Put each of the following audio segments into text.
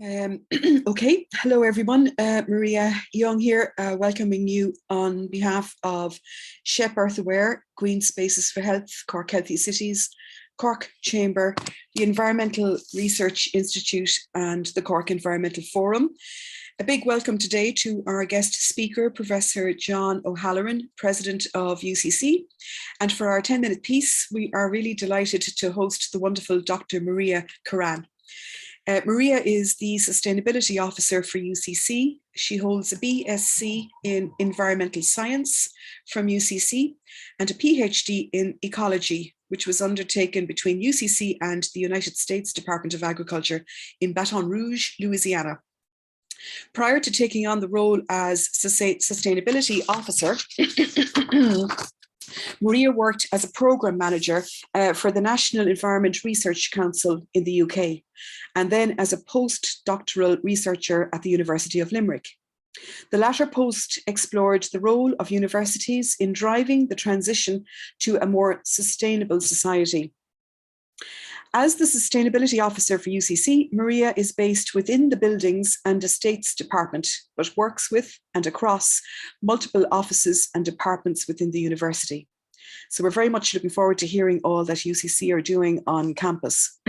Okay, hello everyone. Maria Young here, welcoming you on behalf of SHEP Earth Aware, Green Spaces for Health, Cork Healthy Cities, Cork Chamber, the Environmental Research Institute and the Cork Environmental Forum. A big welcome today to our guest speaker, Professor John O'Halloran, President of UCC. And for our 10-minute piece, we are really delighted to host the wonderful Dr. Maria Curran. Maria is the Sustainability Officer for UCC. She holds a BSc in Environmental Science from UCC and a PhD in Ecology, which was undertaken between UCC and the United States Department of Agriculture in Baton Rouge, Louisiana. Prior to taking on the role as Sustainability Officer, Maria worked as a program manager for the National Environment Research Council in the UK, and then as a postdoctoral researcher at the University of Limerick. The latter post explored the role of universities in driving the transition to a more sustainable society. As the Sustainability Officer for UCC, Maria is based within the Buildings and Estates Department, but works with and across multiple offices and departments within the university. So we're very much looking forward to hearing all that UCC are doing on campus.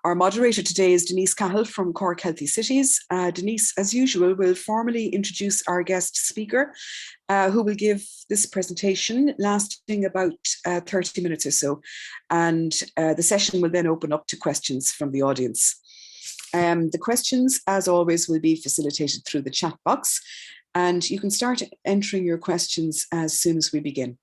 Our moderator today is Denise Cahill from Cork Healthy Cities. Denise, as usual, will formally introduce our guest speaker, who will give this presentation lasting about 30 minutes or so. And the session will then open up to questions from the audience. The questions, as always, will be facilitated through the chat box, and you can start entering your questions as soon as we begin.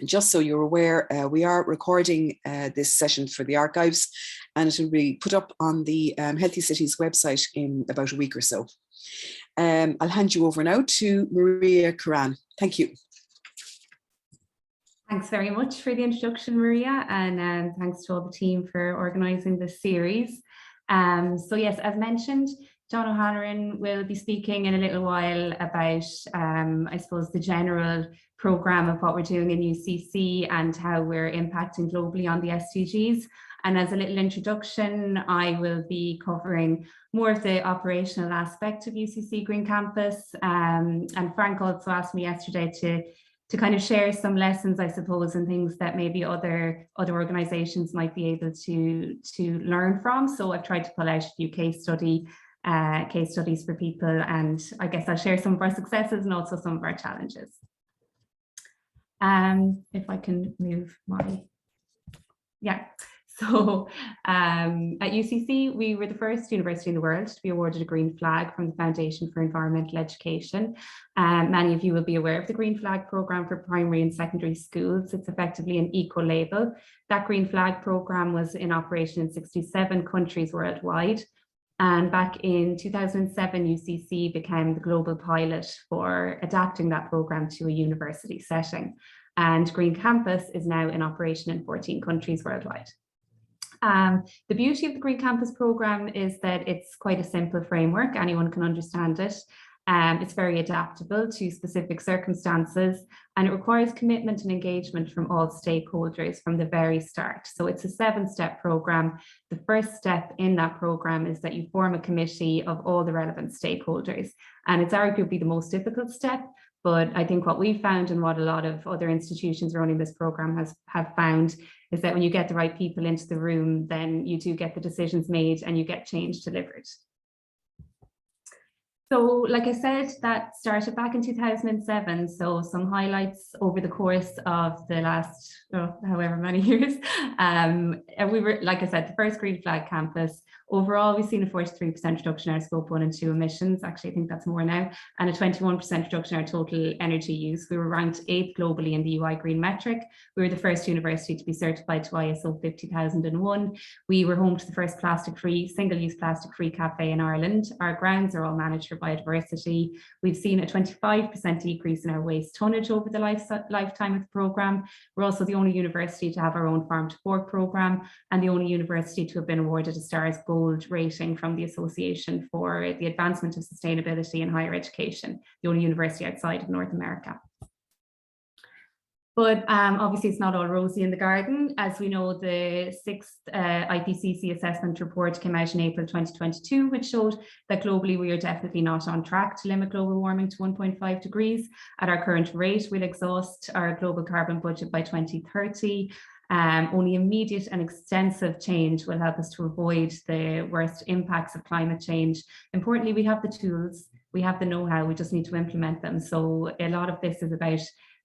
Just so you're aware, we are recording this session for the archives, and it will be put up on the Healthy Cities website in about a week or so. I'll hand you over now to Maria Curran. Thank you. Thanks very much for the introduction, Maria, and thanks to all the team for organising this series. So yes, as mentioned, John O'Halloran will be speaking in a little while about, I suppose, the general programme of what we're doing in UCC and how we're impacting globally on the SDGs. And as a little introduction, I will be covering more of the operational aspect of UCC Green Campus. And Frank also asked me yesterday to kind of share some lessons, I suppose, and things that maybe other organisations might be able to learn from. So I've tried to pull out a few case studies for people, and I guess I'll share some of our successes and also some of our challenges. If I can move So at UCC, we were the first university in the world to be awarded a green flag from the Foundation for Environmental Education. Many of you will be aware of the Green Flag programme for primary and secondary schools. It's effectively an eco-label. That Green Flag programme was in operation in 67 countries worldwide. And back in 2007, UCC became the global pilot for adapting that programme to a university setting. And Green Campus is now in operation in 14 countries worldwide. The beauty of the Green Campus programme is that it's quite a simple framework. Anyone can understand it. It's very adaptable to specific circumstances, and it requires commitment and engagement from all stakeholders from the very start. So it's a 7-step programme. The first step in that programme is that you form a committee of all the relevant stakeholders, and it's arguably the most difficult step. But I think what we found and what a lot of other institutions running this programme have found is that when you get the right people into the room, then you do get the decisions made and you get change delivered. So, like I said, that started back in 2007. So some highlights over the course of the last, however many years. We were, like I said, the first Green Flag campus. Overall, we've seen a 43% reduction in our scope 1 and 2 emissions. Actually, I think that's more now. And a 21% reduction in our total energy use. We were ranked 8th globally in the UI Green metric. We were the first university to be certified to ISO 50001. We were home to the first single-use plastic-free cafe in Ireland. Our grounds are all managed for biodiversity. We've seen a 25% decrease in our waste tonnage over the lifetime of the programme. We're also the only university to have our own farm to fork programme, and the only university to have been awarded a STARS Gold rating from the Association for the Advancement of Sustainability in Higher Education, the only university outside of North America. But obviously it's not all rosy in the garden. As we know, the 6th IPCC assessment report came out in April 2022, which showed that globally we are definitely not on track to limit global warming to 1.5 degrees. At our current rate, we'll exhaust our global carbon budget by 2030. Only immediate and extensive change will help us to avoid the worst impacts of climate change. Importantly, we have the tools, we have the know-how, we just need to implement them. So a lot of this is about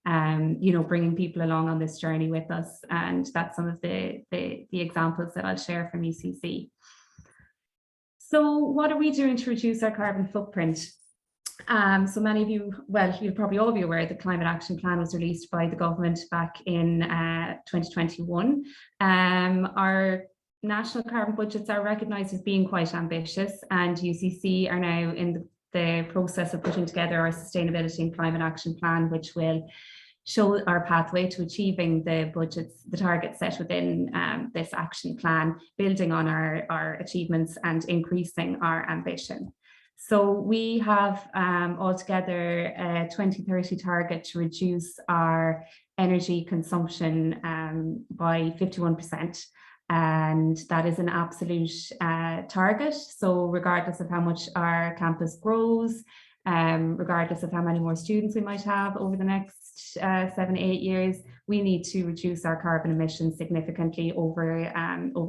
bringing people along on this journey with us, and that's some of the examples that I'll share from UCC. So what are we doing to reduce our carbon footprint? So many of you, well, you'll probably all be aware the Climate Action Plan was released by the government back in 2021. Our national carbon budgets are recognised as being quite ambitious, and UCC are now in the process of putting together our Sustainability and Climate Action Plan, which will show our pathway to achieving the budgets, the targets set within this action plan, building on our achievements and increasing our ambition. So we have altogether a 2030 target to reduce our energy consumption by 51%. And that is an absolute target. So regardless of how much our campus grows, regardless of how many more students we might have over the next 7 to 8 years, we need to reduce our carbon emissions significantly over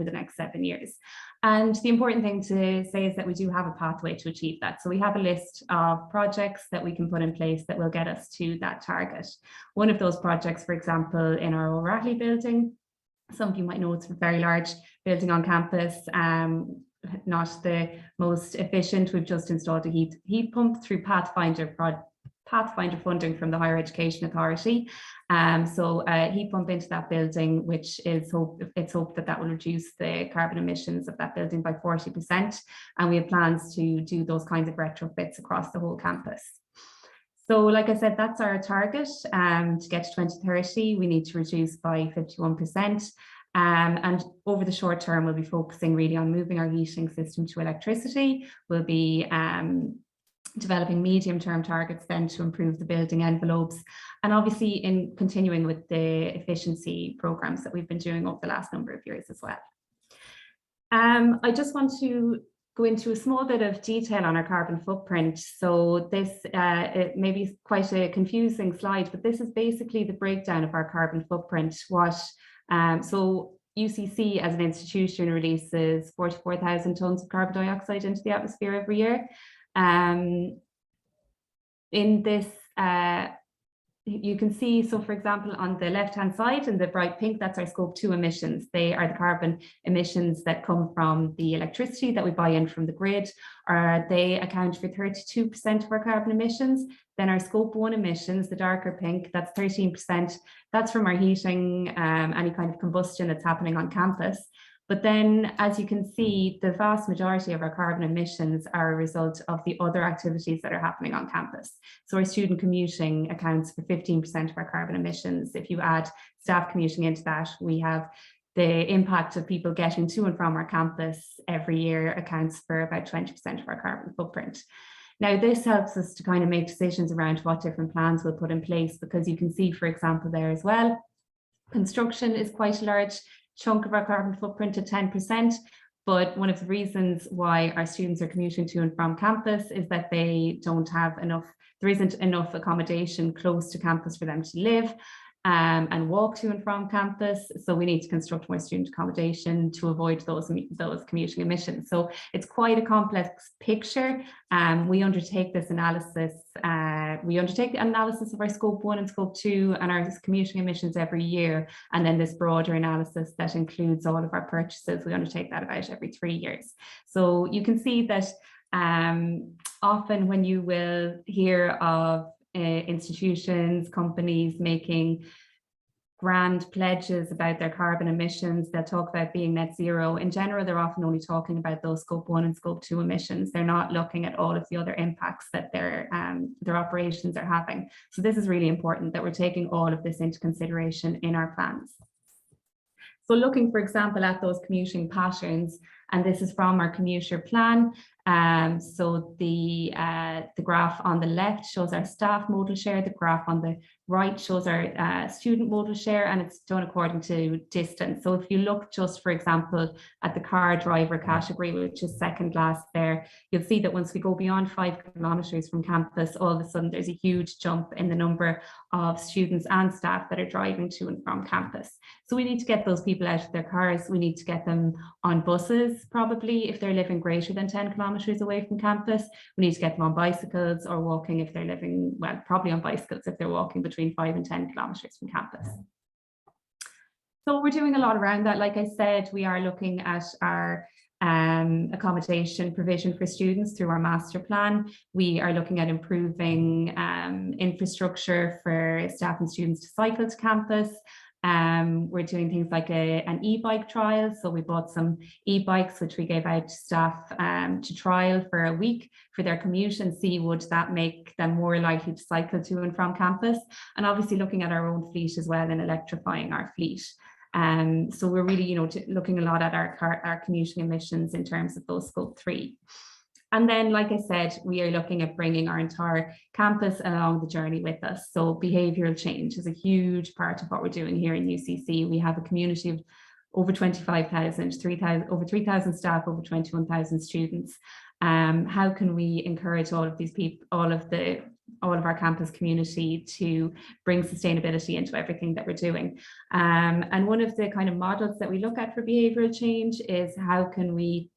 the next 7 years. And the important thing to say is that we do have a pathway to achieve that. So we have a list of projects that we can put in place that will get us to that target. One of those projects, for example, in our O'Reilly building, some of you might know it's a very large building on campus, not the most efficient. We've just installed a heat pump through Pathfinder funding from the Higher Education Authority. So a heat pump into that building, which is it's hoped that will reduce the carbon emissions of that building by 40%. And we have plans to do those kinds of retrofits across the whole campus. So like I said, that's our target. To get to 2030, we need to reduce by 51%. And over the short term, we'll be focusing really on moving our heating system to electricity. We'll be developing medium-term targets then to improve the building envelopes, and obviously in continuing with the efficiency programs that we've been doing over the last number of years as well. I just want to go into a small bit of detail on our carbon footprint. So this it may be quite a confusing slide, but this is basically the breakdown of our carbon footprint. So UCC as an institution releases 44,000 tons of carbon dioxide into the atmosphere every year. In this, you can see, so for example, on the left-hand side in the bright pink, that's our Scope 2 emissions. They are the carbon emissions that come from the electricity that we buy in from the grid. They account for 32% of our carbon emissions. Then our Scope 1 emissions, the darker pink, that's 13%. That's from our heating, any kind of combustion that's happening on campus. But then, as you can see, the vast majority of our carbon emissions are a result of the other activities that are happening on campus. So our student commuting accounts for 15% of our carbon emissions. If you add staff commuting into that, we have the impact of people getting to and from our campus every year accounts for about 20% of our carbon footprint. Now, this helps us to kind of make decisions around what different plans we'll put in place, because you can see, for example, there as well, construction is quite a large chunk of our carbon footprint at 10%. But one of the reasons why our students are commuting to and from campus is that they don't have enough, there isn't enough accommodation close to campus for them to live and walk to and from campus. So we need to construct more student accommodation to avoid those commuting emissions. So it's quite a complex picture. We undertake this analysis. We undertake the analysis of our Scope 1 and Scope 2 and our commuting emissions every year. And then this broader analysis that includes all of our purchases, we undertake that about every 3 years. So you can see that often when you will hear of institutions, companies making grand pledges about their carbon emissions, they'll talk about being net zero. In general, they're often only talking about those Scope 1 and Scope 2 emissions. They're not looking at all of the other impacts that their operations are having. So this is really important that we're taking all of this into consideration in our plans. So looking, for example, at those commuting patterns, And this is from our commuter plan. So the graph on the left shows our staff modal share, the graph on the right shows our student modal share, and it's done according to distance. So if you look just, for example, at the car driver category, which is second last there, you'll see that once we go beyond 5 kilometres from campus, all of a sudden there's a huge jump in the number of students and staff that are driving to and from campus. So we need to get those people out of their cars. We need to get them on buses, probably if they're living greater than 10 kilometres away from campus. We need to get them on bicycles or walking if they're living, well, probably on bicycles if they're walking between 5 and 10 kilometres from campus. So we're doing a lot around that. Like I said, we are looking at our accommodation provision for students through our master plan. We are looking at improving infrastructure for staff and students to cycle to campus. We're doing things like an e-bike trial. So we bought some e-bikes, which we gave out to staff to trial for a week for their commute and see would that make them more likely to cycle to and from campus. And obviously looking at our own fleet as well and electrifying our fleet. So we're really, looking a lot at our commuting emissions in terms of those scope 3. And then, like I said, we are looking at bringing our entire campus along the journey with us. So behavioural change is a huge part of what we're doing here in UCC. We have a community of over 25,000, over 3,000 staff, over 21,000 students. How can we encourage all of these people, all of our campus community to bring sustainability into everything that we're doing? And one of the kind of models that we look at for behavioural change is how can we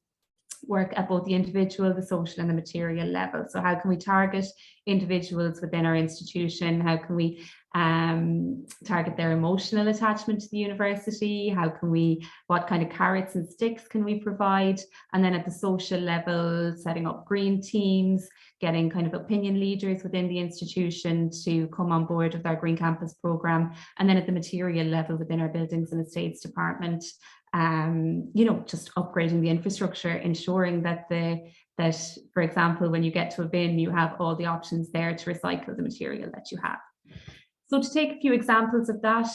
work at both the individual, the social and the material level. So how can we target individuals within our institution? How can we target their emotional attachment to the university? What kind of carrots and sticks can we provide? And then at the social level, setting up green teams, getting kind of opinion leaders within the institution to come on board with our Green Campus programme. And then at the material level within our Buildings and Estates department, just upgrading the infrastructure, ensuring that for example, when you get to a bin, you have all the options there to recycle the material that you have. So to take a few examples of that,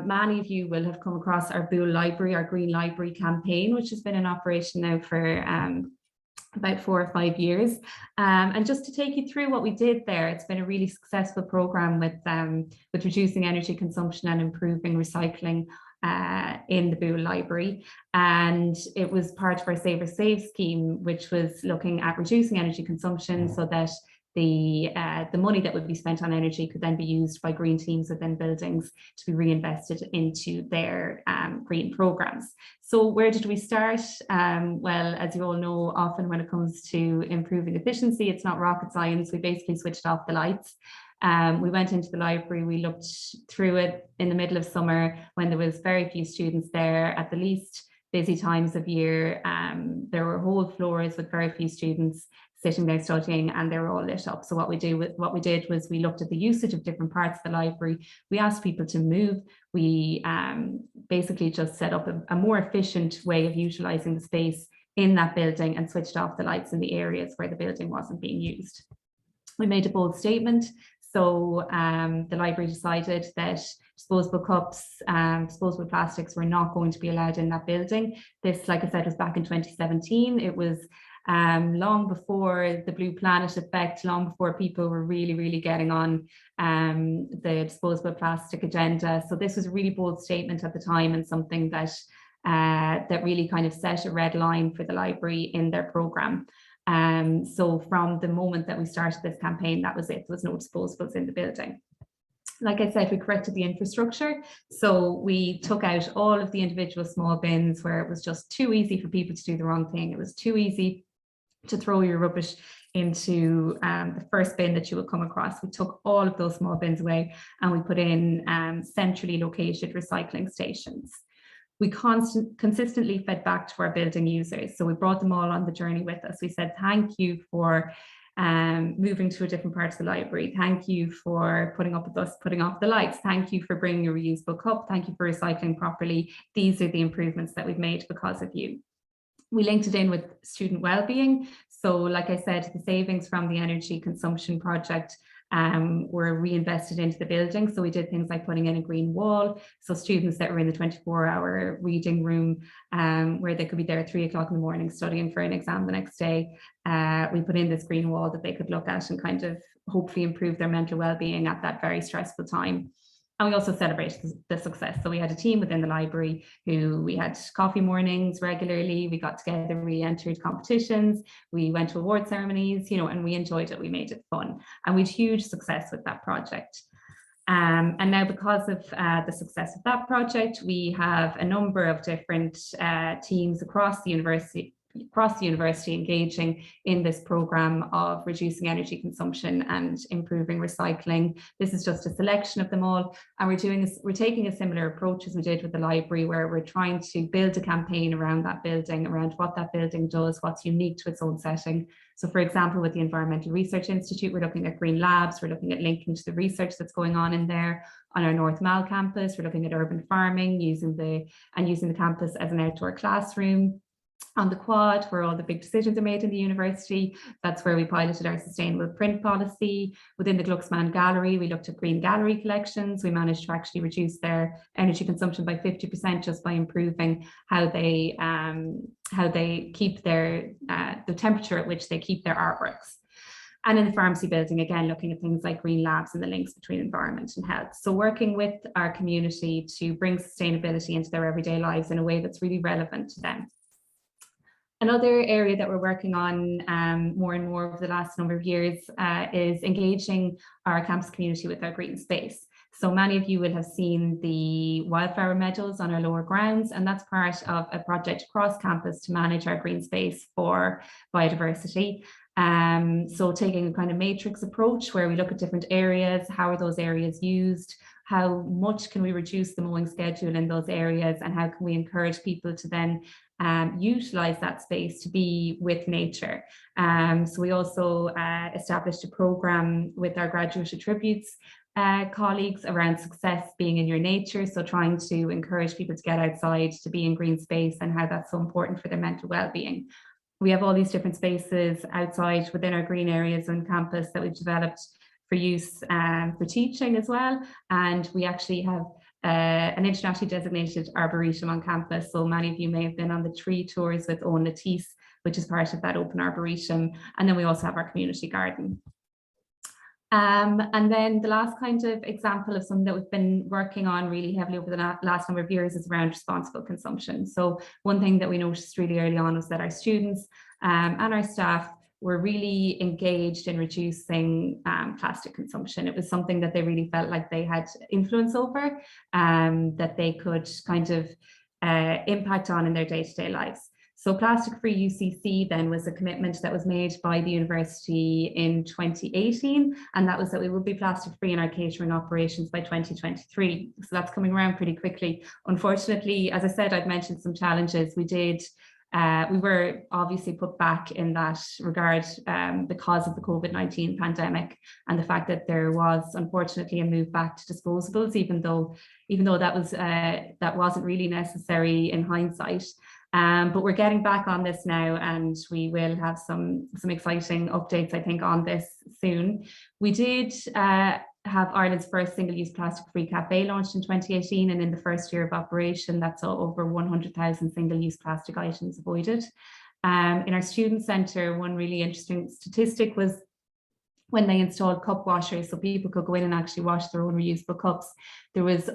many of you will have come across our Bull Library, our Green Library campaign, which has been in operation now for about 4 or 5 years. And just to take you through what we did there, it's been a really successful programme with reducing energy consumption and improving recycling in the Bull Library. And it was part of our Saver Save scheme, which was looking at reducing energy consumption so that the money that would be spent on energy could then be used by green teams within buildings to be reinvested into their green programs. So where did we start? Well, as you all know, often when it comes to improving efficiency, it's not rocket science. We basically switched off the lights. We went into the library, we looked through it in the middle of summer when there was very few students there at the least busy times of year. There were whole floors with very few students sitting there studying, and they were all lit up. So what we did was we looked at the usage of different parts of the library. We asked people to move. We basically just set up a more efficient way of utilising the space in that building and switched off the lights in the areas where the building wasn't being used. We made a bold statement. So the library decided that disposable cups, disposable plastics were not going to be allowed in that building. This, like I said, was back in 2017. It was long before the Blue Planet effect, long before people were really getting on the disposable plastic agenda. So this was a really bold statement at the time, and something that that really kind of set a red line for the library in their programme. So from the moment that we started this campaign, that was it. There was no disposables in the building. Like I said, we corrected the infrastructure. So we took out all of the individual small bins where it was just too easy for people to do the wrong thing. It was too easy to throw your rubbish into the first bin that you would come across. We took all of those small bins away and we put in centrally located recycling stations. We consistently fed back to our building users. So we brought them all on the journey with us. We said, thank you for moving to a different part of the library. Thank you for putting up with us, putting off the lights. Thank you for bringing your reusable cup. Thank you for recycling properly. These are the improvements that we've made because of you. We linked it in with student well-being. So like I said, the savings from the energy consumption project were reinvested into the building. So we did things like putting in a green wall. So students that were in the 24-hour reading room, where they could be there at 3 o'clock in the morning studying for an exam the next day, we put in this green wall that they could look at and kind of hopefully improve their mental well-being at that very stressful time. And we also celebrated the success. So we had a team within the library who we had coffee mornings regularly. We got together, we entered competitions, we went to award ceremonies, you know, and we enjoyed it. We made it fun, and we had huge success with that project. And now, because of the success of that project, we have a number of different teams across the university engaging in this program of reducing energy consumption and improving recycling. This is just a selection of them all, and we're taking a similar approach as we did with the library, where we're trying to build a campaign around that building, around what that building does, what's unique to its own setting. So for example, with the Environmental Research Institute, we're looking at green labs, we're looking at linking to the research that's going on in there. On our North Mall campus, we're looking at urban farming, using the campus as an outdoor classroom. On the Quad, where all the big decisions are made in the university, that's where we piloted our sustainable print policy. Within the Glucksmann Gallery, we looked at green gallery collections. We managed to actually reduce their energy consumption by 50% just by improving how they keep their the temperature at which they keep their artworks. And in the pharmacy building, again, looking at things like green labs and the links between environment and health. So working with our community to bring sustainability into their everyday lives in a way that's really relevant to them. Another area that we're working on more and more over the last number of years is engaging our campus community with our green space. So many of you will have seen the wildflower meadows on our lower grounds, and that's part of a project across campus to manage our green space for biodiversity. So taking a kind of matrix approach where we look at different areas, how are those areas used, how much can we reduce the mowing schedule in those areas, and how can we encourage people to then utilize that space to be with nature. So we also established a program with our graduate attributes colleagues around success being in your nature. So trying to encourage people to get outside, to be in green space, and how that's so important for their mental well-being. We have all these different spaces outside within our green areas on campus that we've developed for use for teaching as well. And we actually have an internationally designated arboretum on campus. So many of you may have been on the tree tours with Owen Latisse, which is part of that open arboretum. And then we also have our community garden. And then the last kind of example of something that we've been working on really heavily over the last number of years is around responsible consumption. So one thing that we noticed really early on was that our students and our staff were really engaged in reducing plastic consumption. It was something that they really felt like they had influence over, that they could kind of impact on in their day-to-day lives. So Plastic-Free UCC then was a commitment that was made by the university in 2018, and that was that we would be plastic-free in our catering operations by 2023. So that's coming around pretty quickly. Unfortunately, as I said, I've mentioned some challenges. We were obviously put back in that regard because of the COVID-19 pandemic and the fact that there was unfortunately a move back to disposables, even though that wasn't really necessary in hindsight. But we're getting back on this now, and we will have some exciting updates, I think, on this soon. We did have Ireland's first single-use plastic-free cafe launched in 2018, and in the first year of operation, that's over 100,000 single-use plastic items avoided. In our student centre, one really interesting statistic was when they installed cup washers, so people could go in and actually wash their own reusable cups, there was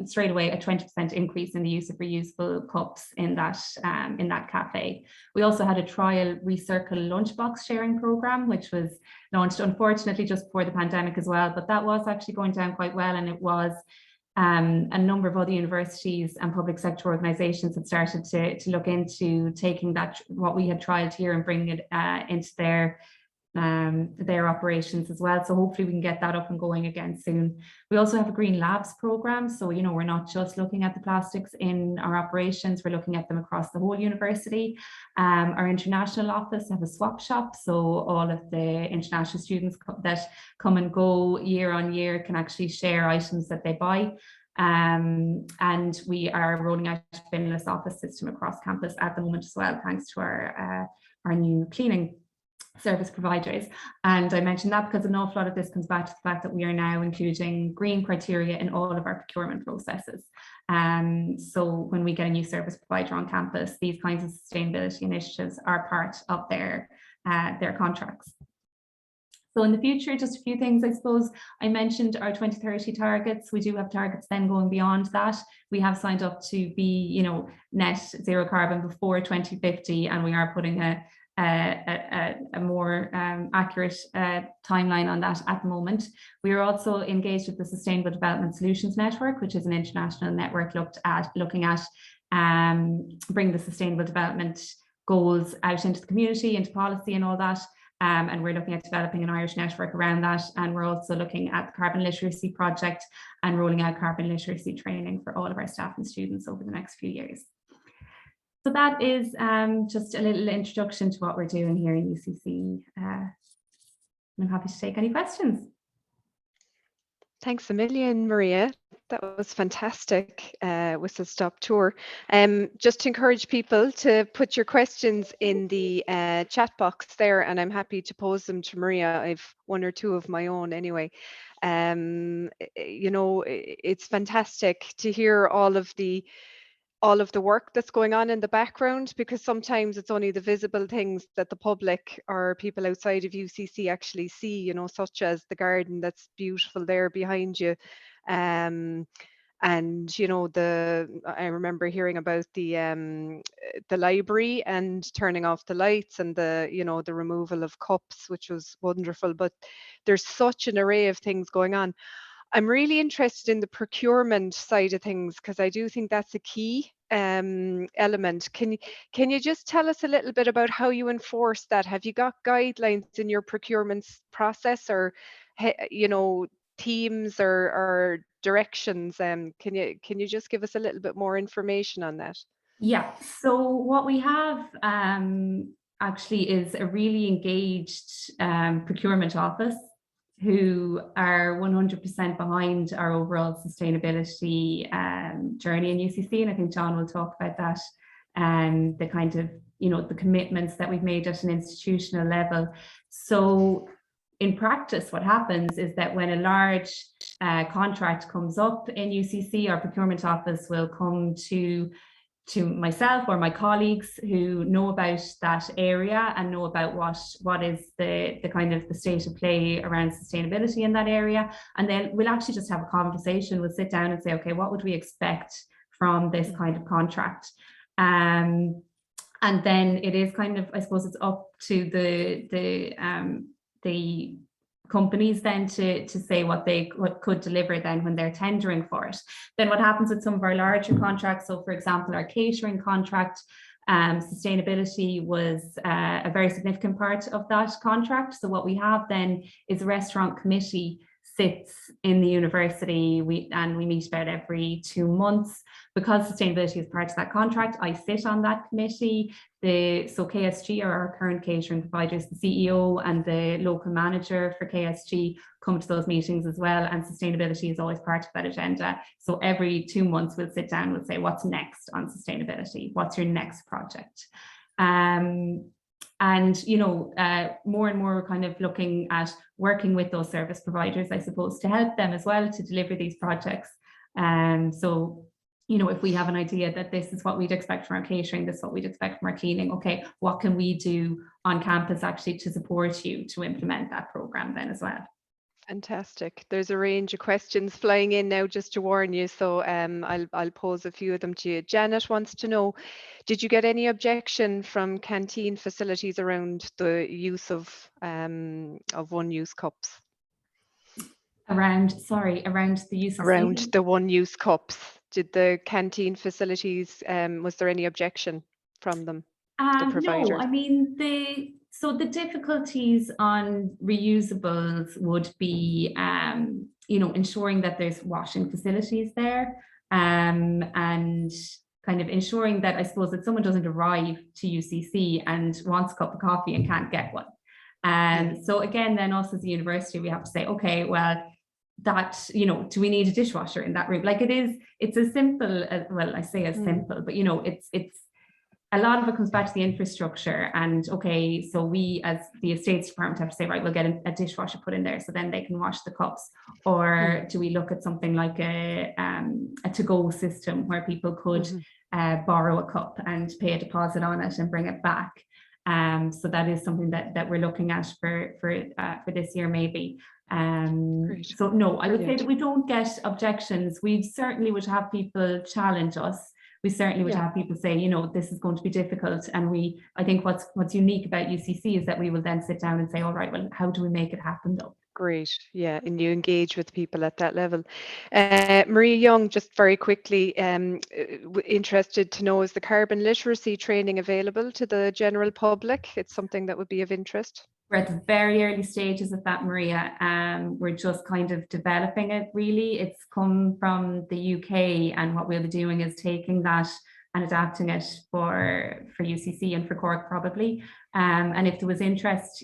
straight away a 20% increase in the use of reusable cups in that cafe. We also had a trial Recircle lunchbox sharing program, which was launched unfortunately just before the pandemic as well, but that was actually going down quite well, and it was a number of other universities and public sector organisations had started to look into taking that, what we had trialled here, and bringing it into their operations as well. So hopefully we can get that up and going again soon. We also have a Green Labs program. So, you know, we're not just looking at the plastics in our operations, we're looking at them across the whole university. Our international office have a swap shop. So all of the international students that come and go year on year can actually share items that they buy. And we are rolling out a binless office system across campus at the moment as well, thanks to our new cleaning service providers. And I mentioned that because an awful lot of this comes back to the fact that we are now including green criteria in all of our procurement processes. So when we get a new service provider on campus, these kinds of sustainability initiatives are part of their contracts. So in the future, just a few things, I suppose. I mentioned our 2030 targets. We do have targets then going beyond that. We have signed up to be, net zero carbon before 2050, and we are putting a more accurate timeline on that at the moment. We are also engaged with the Sustainable Development Solutions Network, which is an international network looking at bringing the sustainable development goals out into the community, into policy and all that. And we're looking at developing an Irish network around that. And we're also looking at the Carbon Literacy Project and rolling out carbon literacy training for all of our staff and students over the next few years. So that is just a little introduction to what we're doing here in UCC. I'm happy to take any questions. Thanks a million, Maria. That was fantastic whistle stop tour. Just to encourage people to put your questions in the chat box there, and I'm happy to pose them to Maria. I've one or two of my own anyway. It's fantastic to hear all of the work that's going on in the background, because sometimes it's only the visible things that the public or people outside of UCC actually see, such as the garden that's beautiful there behind you. And I remember hearing about the library and turning off the lights and the removal of cups, which was wonderful. But there's such an array of things going on. I'm really interested in the procurement side of things, because I do think that's a key element. Can you just tell us a little bit about how you enforce that? Have you got guidelines in your procurement process, or themes or directions? Can you just give us a little bit more information on that? Yeah, so what we have actually is a really engaged procurement office who are 100% behind our overall sustainability journey in UCC. And I think John will talk about that, and the kind of, the commitments that we've made at an institutional level. So in practice, what happens is that when a large contract comes up in UCC, our procurement office will come to myself or my colleagues who know about that area and know about what is the kind of the state of play around sustainability in that area. And then we'll actually just have a conversation. We'll sit down and say, okay, what would we expect from this kind of contract? And then it is kind of, I suppose it's up to the companies then to say what could deliver then when they're tendering for it. Then what happens with some of our larger contracts, so for example, our catering contract, sustainability was a very significant part of that contract. So what we have then is a restaurant committee sits in the university, we meet about every 2 months. Because sustainability is part of that contract, I sit on that committee. So KSG are our current catering providers, the CEO and the local manager for KSG come to those meetings as well, and sustainability is always part of that agenda. So every 2 months we'll sit down, we'll say, what's next on sustainability? What's your next project? And more and more we're kind of looking at working with those service providers, I suppose, to help them as well to deliver these projects. So if we have an idea that this is what we'd expect from our catering, this is what we'd expect from our cleaning, okay, what can we do on campus actually to support you to implement that program then as well? Fantastic. There's a range of questions flying in now, just to warn you. So I'll pose a few of them to you. Janet wants to know, did you get any objection from canteen facilities around the use of one-use cups? Around the use of the one-use cups. Did the canteen facilities, was there any objection from them, the providers? No, I mean, the difficulties on reusables would be, ensuring that there's washing facilities there, and kind of ensuring that, I suppose, that someone doesn't arrive to UCC and wants a cup of coffee and can't get one. So again, then us as a university, we have to say, okay, well, that, do we need a dishwasher in that room? Like it's as simple as, well, I say as simple, but it's a lot of it comes back to the infrastructure. And okay, so we as the estates department have to say, right, we'll get a dishwasher put in there so then they can wash the cups. Or do we look at something like a to-go system where people could borrow a cup and pay a deposit on it and bring it back? So that is something that we're looking at for this year, maybe. So no, I would say that we don't get objections. We certainly would have people challenge us. We certainly would have people say, you know, this is going to be difficult. And I think what's unique about UCC is that we will then sit down and say, all right, well, how do we make it happen though? Great, yeah, and you engage with people at that level. Maria Young, just very quickly, interested to know, is the carbon literacy training available to the general public? It's something that would be of interest. We're at the very early stages of that, Maria. We're just kind of developing it, really. It's come from the UK, and what we'll be doing is taking that and adapting it for UCC and for Cork probably. And if there was interest,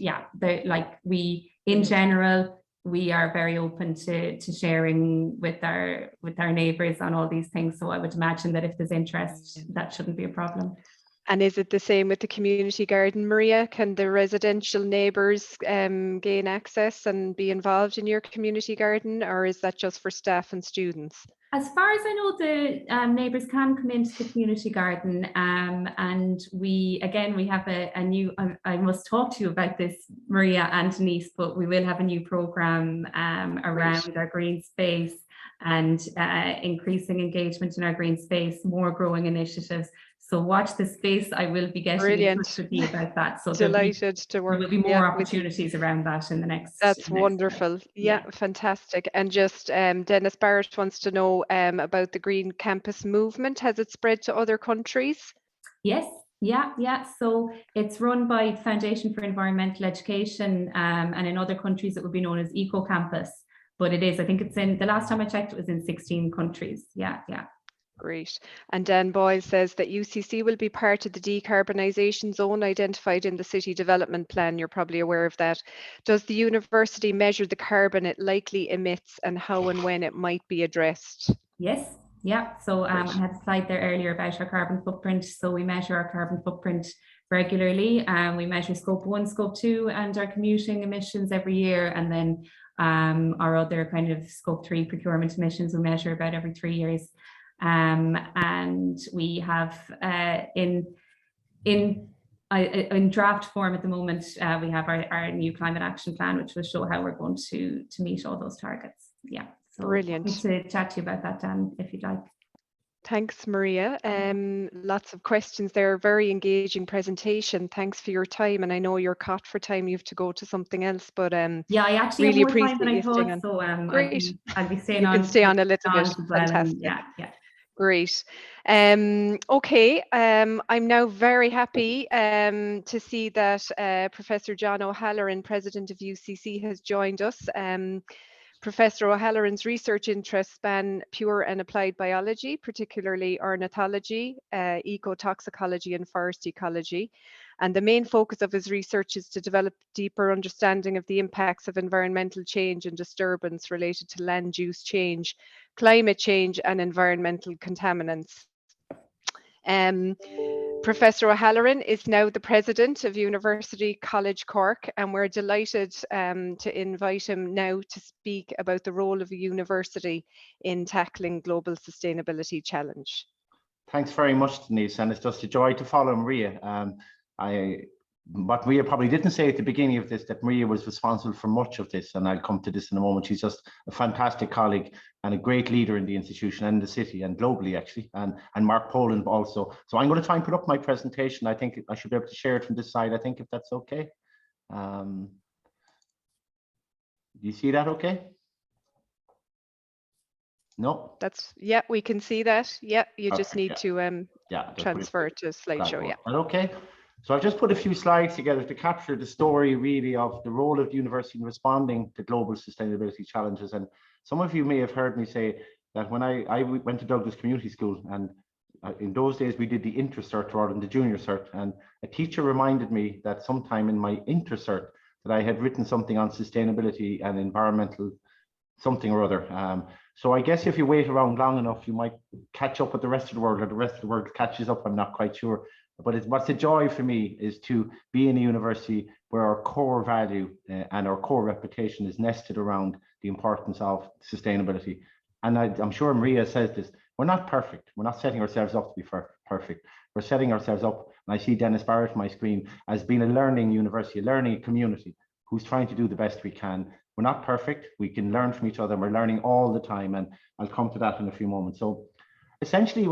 in general, we are very open to sharing with our neighbours on all these things. So I would imagine that if there's interest, that shouldn't be a problem. And is it the same with the community garden, Maria? Can the residential neighbours gain access and be involved in your community garden, or is that just for staff and students? As far as I know, the neighbours can come into the community garden, and we have a new, I must talk to you about this, Maria and Denise, but we will have a new programme around our green space and increasing engagement in our green space, more growing initiatives. So watch this space. I will be getting in touch with you about that. So delighted to work. There will be more opportunities around that in the next. That's wonderful. Yeah, fantastic. And just Dennis Barrett wants to know about the Green Campus movement. Has it spread to other countries? Yes. Yeah. So it's run by the Foundation for Environmental Education, and in other countries it would be known as Eco Campus. But it is, I think it's in, the last time I checked, it was in 16 countries. Yeah. Great. And Dan Boyle says that UCC will be part of the decarbonisation zone identified in the city development plan. You're probably aware of that. Does the university measure the carbon it likely emits, and how and when it might be addressed? Yes. Yeah. So I had a slide there earlier about our carbon footprint. So we measure our carbon footprint regularly. We measure Scope 1, Scope 2 and our commuting emissions every year. And then our other kind of Scope 3 procurement emissions we measure about every 3 years. And we have in draft form at the moment, we have our new climate action plan, which will show how we're going to meet all those targets. Yeah, so brilliant. To chat to you about that, Dan, if you'd like. Thanks, Maria. Lots of questions there. Very engaging presentation. Thanks for your time. And I know you're caught for time. You have to go to something else, but yeah, I actually really have more appreciate time than I thought. on. So great. I'll be staying on. You can stay on a little bit. Fantastic. Yeah. Great. Okay. I'm now very happy to see that Professor John O'Halloran, President of UCC, has joined us. Professor O'Halloran's research interests span pure and applied biology, particularly ornithology, ecotoxicology and forest ecology. And the main focus of his research is to develop deeper understanding of the impacts of environmental change and disturbance related to land use change, climate change and environmental contaminants. Professor O'Halloran is now the president of University College Cork, and we're delighted to invite him now to speak about the role of a university in tackling global sustainability challenge. Thanks very much, Denise, and it's just a joy to follow Maria. What Maria probably didn't say at the beginning of this, that Maria was responsible for much of this, and I'll come to this in a moment. She's just a fantastic colleague and a great leader in the institution and the city and globally, actually, and Mark Poland also. So I'm going to try and put up my presentation. I think I should be able to share it from this side, I think, if that's okay. Do you see that okay? No? That's, yeah, we can see that. Yeah, you just need to transfer to slideshow, yeah. Okay. So I've just put a few slides together to capture the story really of the role of the university in responding to global sustainability challenges. And some of you may have heard me say that when I went to Douglas Community School, and in those days we did the inter-cert rather than the junior cert, and a teacher reminded me that sometime in my inter-cert that I had written something on sustainability and environmental something or other. So I guess if you wait around long enough, you might catch up with the rest of the world, or the rest of the world catches up. I'm not quite sure. But what's a joy for me is to be in a university where our core value and our core reputation is nested around the importance of sustainability. And I'm sure Maria says this, we're not perfect. We're not setting ourselves up to be perfect. We're setting ourselves up, and I see Dennis Barrett on my screen, as being a learning university, a learning community who's trying to do the best we can. We're not perfect. We can learn from each other. And we're learning all the time. And I'll come to that in a few moments. So essentially,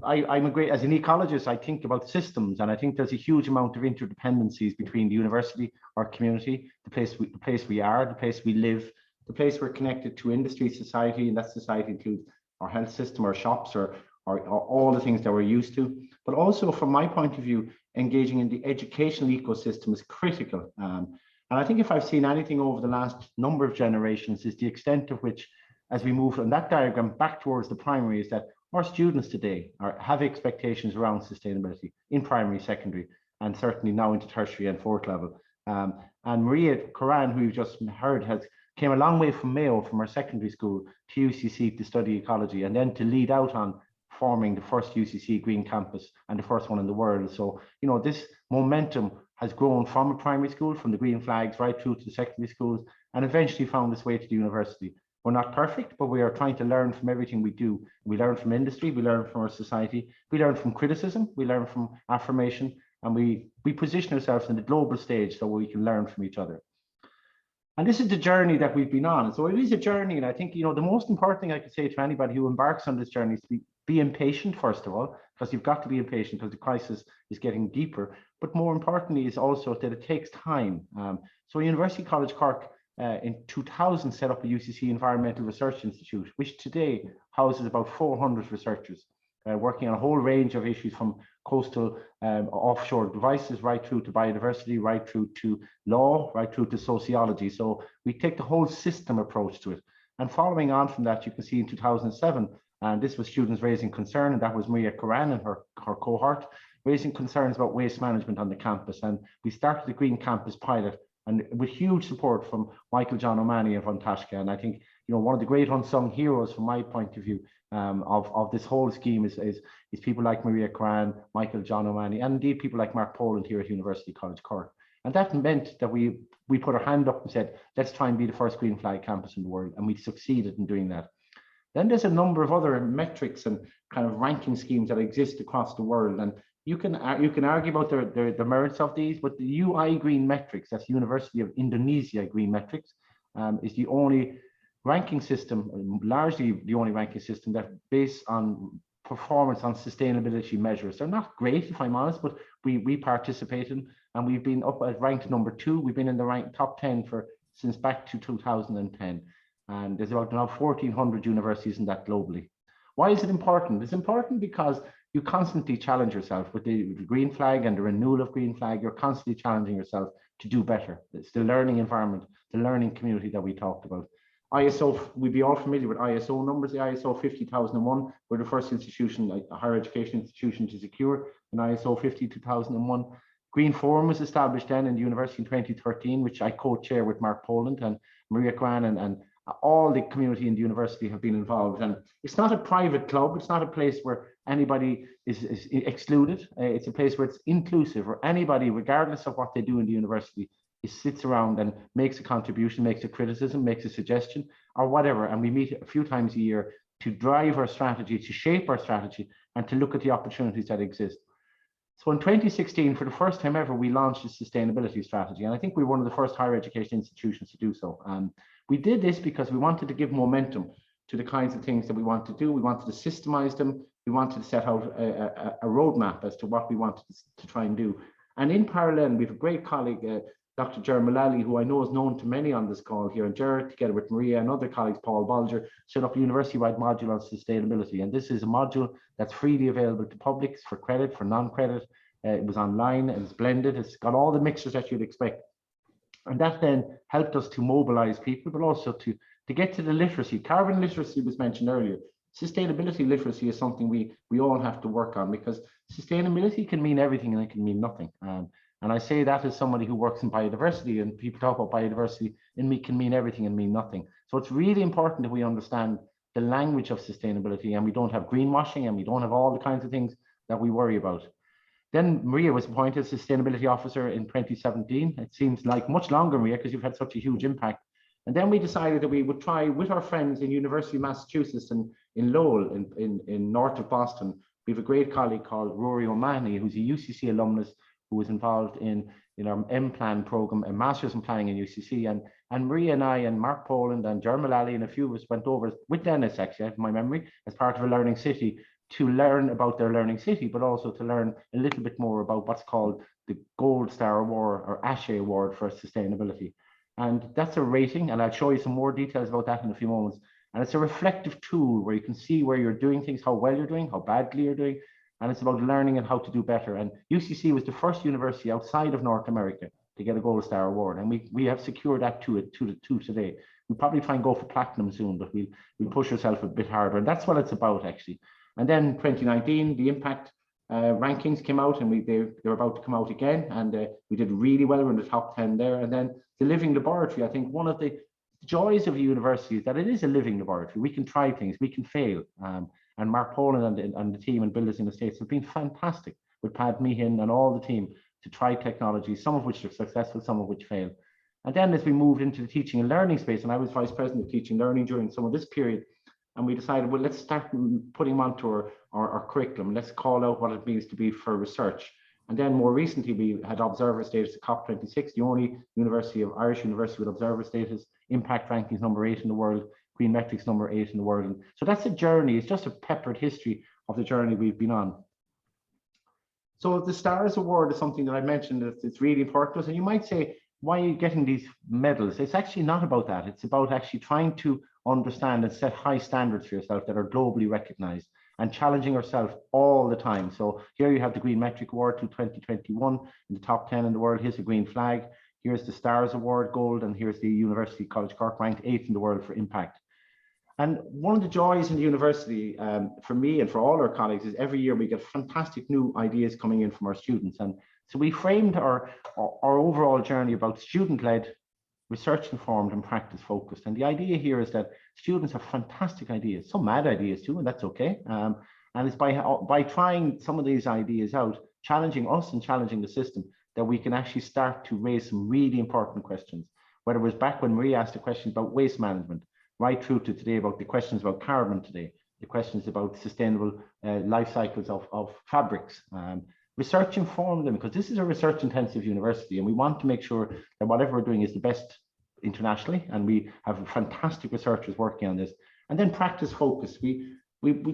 I'm a great, as an ecologist, I think about systems, and I think there's a huge amount of interdependencies between the university, our community, the place we are, the place we live, the place we're connected to industry, society, and that society includes our health system, our shops, or all the things that we're used to. But also, from my point of view, engaging in the educational ecosystem is critical. And I think if I've seen anything over the last number of generations, is the extent to which, as we move from that diagram back towards the primary, is that our students today have expectations around sustainability in primary, secondary, and certainly now into tertiary and fourth level. And Maria Curran, who you just heard, came a long way from Mayo, from her secondary school, to UCC to study ecology, and then to lead out on forming the first UCC Green Campus, and the first one in the world. So, you know, this momentum has grown from a primary school, from the green flags, right through to the secondary schools, and eventually found its way to the university. We're not perfect, but we are trying to learn from everything we do. We learn from industry, we learn from our society, we learn from criticism, we learn from affirmation, and we position ourselves in the global stage so we can learn from each other. And this is the journey that we've been on. So it is a journey, and I think, you know, the most important thing I could say to anybody who embarks on this journey is to be impatient, first of all, because you've got to be impatient because the crisis is getting deeper. But more importantly is also that it takes time. So University College Cork in 2000 set up a UCC Environmental Research Institute, which today houses about 400 researchers working on a whole range of issues, from coastal offshore devices right through to biodiversity, right through to law, right through to sociology. So we take the whole system approach to it. And following on from that, you can see in 2007, and this was students raising concern, and that was Maria Curran and her cohort, raising concerns about waste management on the campus. And we started the Green Campus pilot, and with huge support from Michael John O'Mahony and Von Taschke. And I think, you know, one of the great unsung heroes from my point of view of this whole scheme is people like Maria Curran, Michael John O'Mahony, and indeed people like Mark Poland here at University College Cork. And that meant that we put our hand up and said, let's try and be the first green flag campus in the world. And we succeeded in doing that. Then there's a number of other metrics and kind of ranking schemes that exist across the world. And you can argue about the merits of these, but the UI Green Metrics, that's University of Indonesia Green Metrics, is the only ranking system, largely the only ranking system that based on performance on sustainability measures. They're not great, if I'm honest, but we participate in, and we've been up at ranked number 2. We've been in the top 10 since back to 2010. And there's about now 1,400 universities in that globally. Why is it important? It's important because you constantly challenge yourself with the green flag and the renewal of green flag. You're constantly challenging yourself to do better. It's the learning environment, the learning community that we talked about. ISO, we'd be all familiar with ISO numbers. The ISO 50001, we're the first institution, a higher education institution, to secure an ISO 50001. Green Forum was established then in the university in 2013, which I co-chair with Mark Poland and Maria Curran, and all the community in the university have been involved. And it's not a private club. It's not a place where anybody is excluded. It's a place where it's inclusive, where anybody, regardless of what they do in the university, sits around and makes a contribution, makes a criticism, makes a suggestion, or whatever. And we meet a few times a year to drive our strategy, to shape our strategy, and to look at the opportunities that exist. So in 2016, for the first time ever, we launched a sustainability strategy. And I think we were one of the first higher education institutions to do so. We did this because we wanted to give momentum to the kinds of things that we want to do. We wanted to systemize them. We wanted to set out a roadmap as to what we wanted to try and do. And in parallel, we have a great colleague, Dr. Ger Mullally, who I know is known to many on this call here. And Ger, together with Maria and other colleagues, Paul Bolger, set up a university-wide module on sustainability. And this is a module that's freely available to publics for credit, for non-credit. It was online, it's blended, it's got all the mixtures that you'd expect. And that then helped us to mobilize people, but also to get to the literacy. Carbon literacy was mentioned earlier. Sustainability literacy is something we all have to work on, because sustainability can mean everything and it can mean nothing. And I say that as somebody who works in biodiversity, and people talk about biodiversity, and it can mean everything and mean nothing. So it's really important that we understand the language of sustainability, and we don't have greenwashing, and we don't have all the kinds of things that we worry about. Then Maria was appointed Sustainability Officer in 2017. It seems like much longer, Maria, because you've had such a huge impact. And then we decided that we would try with our friends in University of Massachusetts and in Lowell, in north of Boston. We have a great colleague called Rory O'Mahony, who's a UCC alumnus who was involved in our M-Plan program, a Master's in Planning in UCC. And Maria and I and Mark Poland and Jeremy Lally and a few of us went over with Dennis, actually, I have my memory, as part of a Learning City, to learn about their Learning City, but also to learn a little bit more about what's called the Gold Star Award or ASHE Award for Sustainability. And that's a rating, and I'll show you some more details about that in a few moments. And it's a reflective tool where you can see where you're doing things, how well you're doing, how badly you're doing, and it's about learning and how to do better. And UCC was the first university outside of North America to get a Gold Star Award, and we have secured that to today. We'll probably try and go for platinum soon, but we'll push ourselves a bit harder, and that's what it's about, actually. And then 2019, the impact rankings came out, and they're about to come out again, and we did really well. We're in the top 10 there. And then the living laboratory, I think one of the joys of a university is that it is a living laboratory. We can try things, we can fail. And Mark Poland and the team and Builders in the States have been fantastic with Pat Meehan and all the team to try technologies, some of which are successful, some of which fail. And then as we moved into the teaching and learning space, and I was Vice President of Teaching and Learning during some of this period, and we decided, well, let's start putting them onto our curriculum. Let's call out what it means to be for research. And then more recently, we had observer status at COP26, the only Irish university with observer status, impact rankings number 8 in the world, green metrics number 8 in the world. And so that's a journey. It's just a peppered history of the journey we've been on. So the STARS Award is something that I mentioned that it's really important to us. And you might say, why are you getting these medals? It's actually not about that. It's about actually trying to understand and set high standards for yourself that are globally recognized and challenging yourself all the time. So here you have the Green Metric Award to 2021 in the top 10 in the world. Here's the Green Flag. Here's the STARS Award Gold, and here's the University College Cork ranked 8th in the world for impact. And one of the joys in the university for me and for all our colleagues is every year we get fantastic new ideas coming in from our students. And so we framed our overall journey about student-led, research-informed and practice-focused. And the idea here is that students have fantastic ideas, some mad ideas too, and that's okay. And it's by trying some of these ideas out, challenging us and challenging the system, that we can actually start to raise some really important questions. Whether it was back when Maria asked a question about waste management, right through to today about the questions about carbon today, the questions about sustainable life cycles of fabrics. Research inform them, because this is a research intensive university and we want to make sure that whatever we're doing is the best internationally, and we have fantastic researchers working on this. And then practice focus. We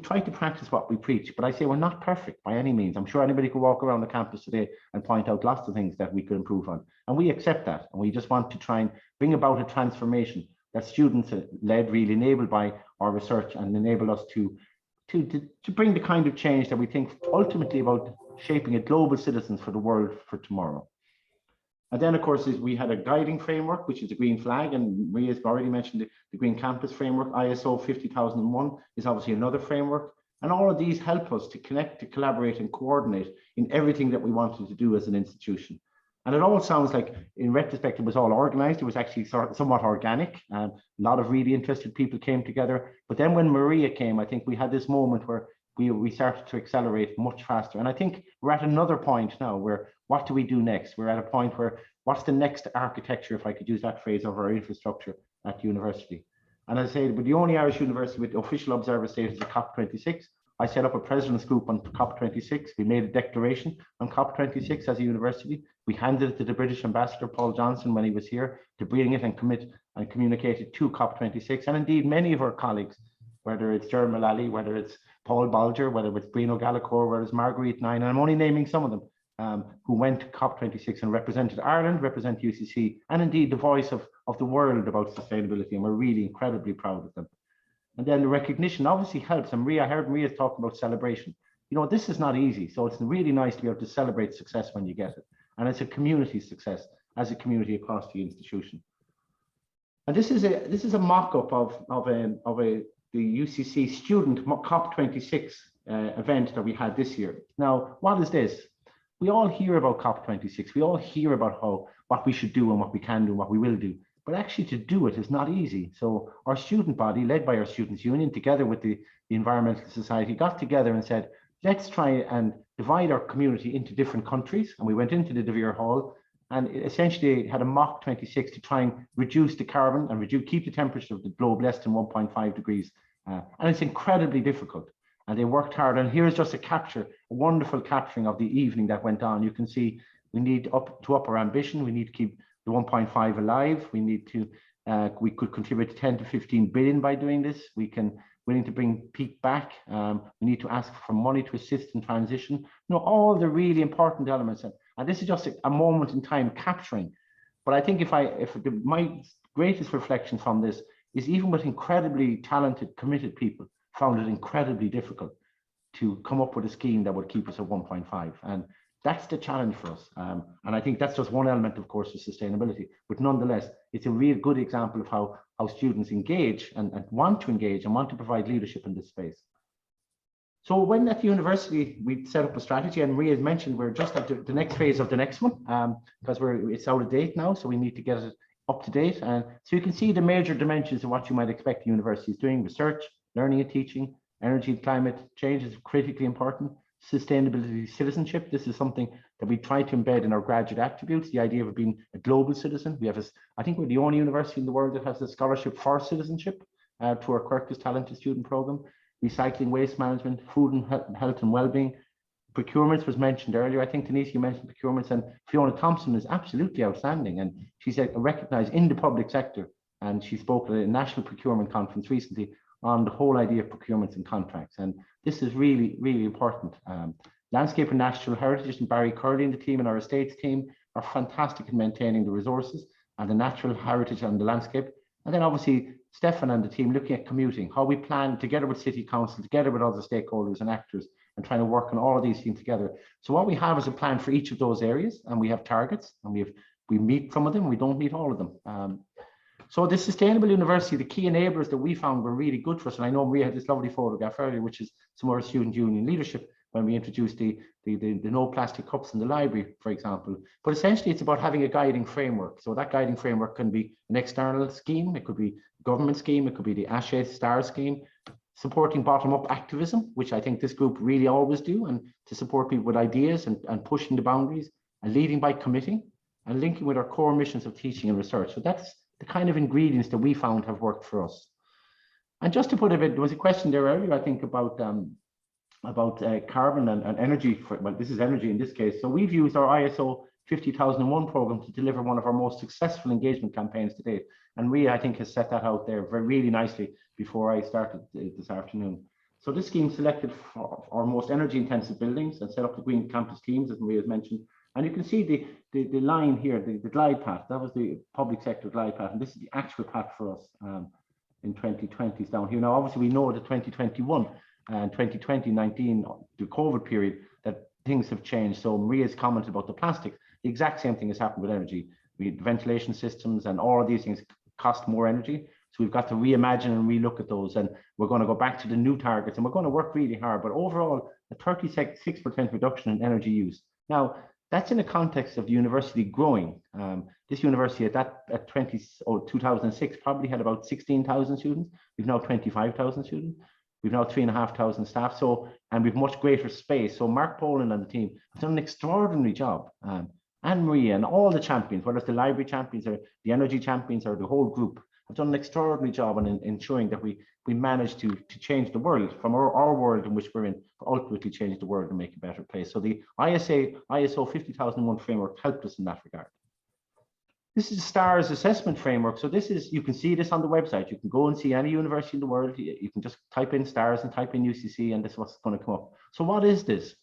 try to practice what we preach, but I say we're not perfect by any means. I'm sure anybody could walk around the campus today and point out lots of things that we could improve on, and we accept that, and we just want to try and bring about a transformation that students led, really enabled by our research, and enable us to bring the kind of change that we think ultimately about shaping a global citizens for the world for tomorrow. And then, of course, we had a guiding framework, which is the Green Flag, and Maria's already mentioned the Green Campus Framework. ISO 50001 is obviously another framework. And all of these help us to connect, to collaborate and coordinate in everything that we wanted to do as an institution. And it all sounds like, in retrospect, it was all organized. It was actually somewhat organic. A lot of really interested people came together. But then when Maria came, I think we had this moment where we started to accelerate much faster. And I think we're at another point now where, what do we do next? We're at a point where, what's the next architecture, if I could use that phrase, of our infrastructure at the university? And as I say, we're the only Irish university with official observer status at COP26. I set up a president's group on COP26. We made a declaration on COP26 as a university. We handed it to the British ambassador, Paul Johnson, when he was here, to bring it and commit and communicate it to COP26. And indeed, many of our colleagues, whether it's Jeremy Lally, whether it's Paul Bolger, whether it's Bruno Gallagher, whether it's Marguerite Nine, and I'm only naming some of them, who went to COP26 and represented Ireland, represent UCC, and indeed the voice of the world about sustainability. And we're really incredibly proud of them. And then the recognition obviously helps. And I heard Maria's talking about celebration. You know, this is not easy. So it's really nice to be able to celebrate success when you get it. And it's a community success as a community across the institution. And this is a mock-up of the UCC student COP26 event that we had this year. Now, what is this? We all hear about COP26. We all hear about what we should do and what we can do and what we will do. but actually to do it is not easy. So our student body, led by our Students' Union, together with the Environmental Society, got together and said, let's try and divide our community into different countries. And we went into the De Vere Hall and essentially had a mock 26 to try and reduce the carbon and keep the temperature of the globe less than 1.5 degrees. And it's incredibly difficult. And they worked hard. And here's just a wonderful capturing of the evening that went on. You can see we need to up our ambition. We need to keep the 1.5 alive. We need to, we could contribute 10 to 15 billion by doing this. Willing to bring peak back. We need to ask for money to assist in transition. All the really important elements. And this is just a moment in time capturing. But I think my greatest reflection from this is even with incredibly talented, committed people, found it incredibly difficult to come up with a scheme that would keep us at 1.5. And that's the challenge for us. And I think that's just one element, of course, of sustainability. But nonetheless, it's a real good example of how students engage and want to engage and want to provide leadership in this space. So when at the university, we set up a strategy, and Maria has mentioned we're just at the next phase of the next one, because it's out of date now, so we need to get it up to date. And so you can see the major dimensions of what you might expect the university is doing: research, learning and teaching, energy and climate change is critically important, sustainability citizenship. This is something that we try to embed in our graduate attributes, the idea of being a global citizen. We have I think we're the only university in the world that has a scholarship for citizenship to our Quercus Talented Student Programme. Recycling, waste management, food and health and well-being. Procurements was mentioned earlier. I think Denise, you mentioned procurements, and Fiona Thompson is absolutely outstanding, and she's recognized in the public sector, and she spoke at a national procurement conference recently on the whole idea of procurements and contracts, and this is really, really important. Landscape and Natural Heritage, and Barry Curley and the team and our estates team are fantastic in maintaining the resources and the natural heritage and the landscape. And then obviously Stefan and the team looking at commuting, how we plan together with City Council, together with other stakeholders and actors, and trying to work on all of these things together. So what we have is a plan for each of those areas, and we have targets, and we meet some of them, we don't meet all of them. So the Sustainable University, the key enablers that we found were really good for us, and I know we had this lovely photograph earlier, which is some of our Student Union leadership when we introduced the no plastic cups in the library, for example. But essentially it's about having a guiding framework. So that guiding framework can be an external scheme, it could be a government scheme, it could be the ASHE STAR scheme, supporting bottom-up activism, which I think this group really always do, and to support people with ideas and pushing the boundaries, and leading by committing, and linking with our core missions of teaching and research. So that's the kind of ingredients that we found have worked for us. And just to put a bit, there was a question there earlier, I think, about carbon and energy. Well, this is energy in this case. So we've used our ISO 50001 program to deliver one of our most successful engagement campaigns to date. And Ria, I think, has set that out there really nicely before I started this afternoon. So this scheme selected for our most energy intensive buildings and set up the green campus teams, as Maria has mentioned. And you can see the line here, the glide path. That was the public sector glide path. And this is the actual path for us in 2020 is down here. Now, obviously, we know that 2021 and 2020-19, the COVID period, that things have changed. So Maria's commented about the plastic. The exact same thing has happened with energy. Ventilation systems and all of these things cost more energy. So we've got to reimagine and relook at those. And we're going to go back to the new targets, and we're going to work really hard. But overall, a 36% reduction in energy use. Now, that's in the context of the university growing. This university at 2006 probably had about 16,000 students. We've now 25,000 students. We've now 3,500 staff. So, and we've much greater space. So Mark Poland and the team have done an extraordinary job. And Maria and all the champions, whether it's the library champions or the energy champions or the whole group, have done an extraordinary job in ensuring that we managed to change the world from our world in which we're in, but ultimately change the world and make a better place. So the ISO 50001 framework helped us in that regard. This is STARS assessment framework. So this is, you can see this on the website. You can go and see any university in the world. You can just type in STARS and type in UCC, and this is what's going to come up. So what is this?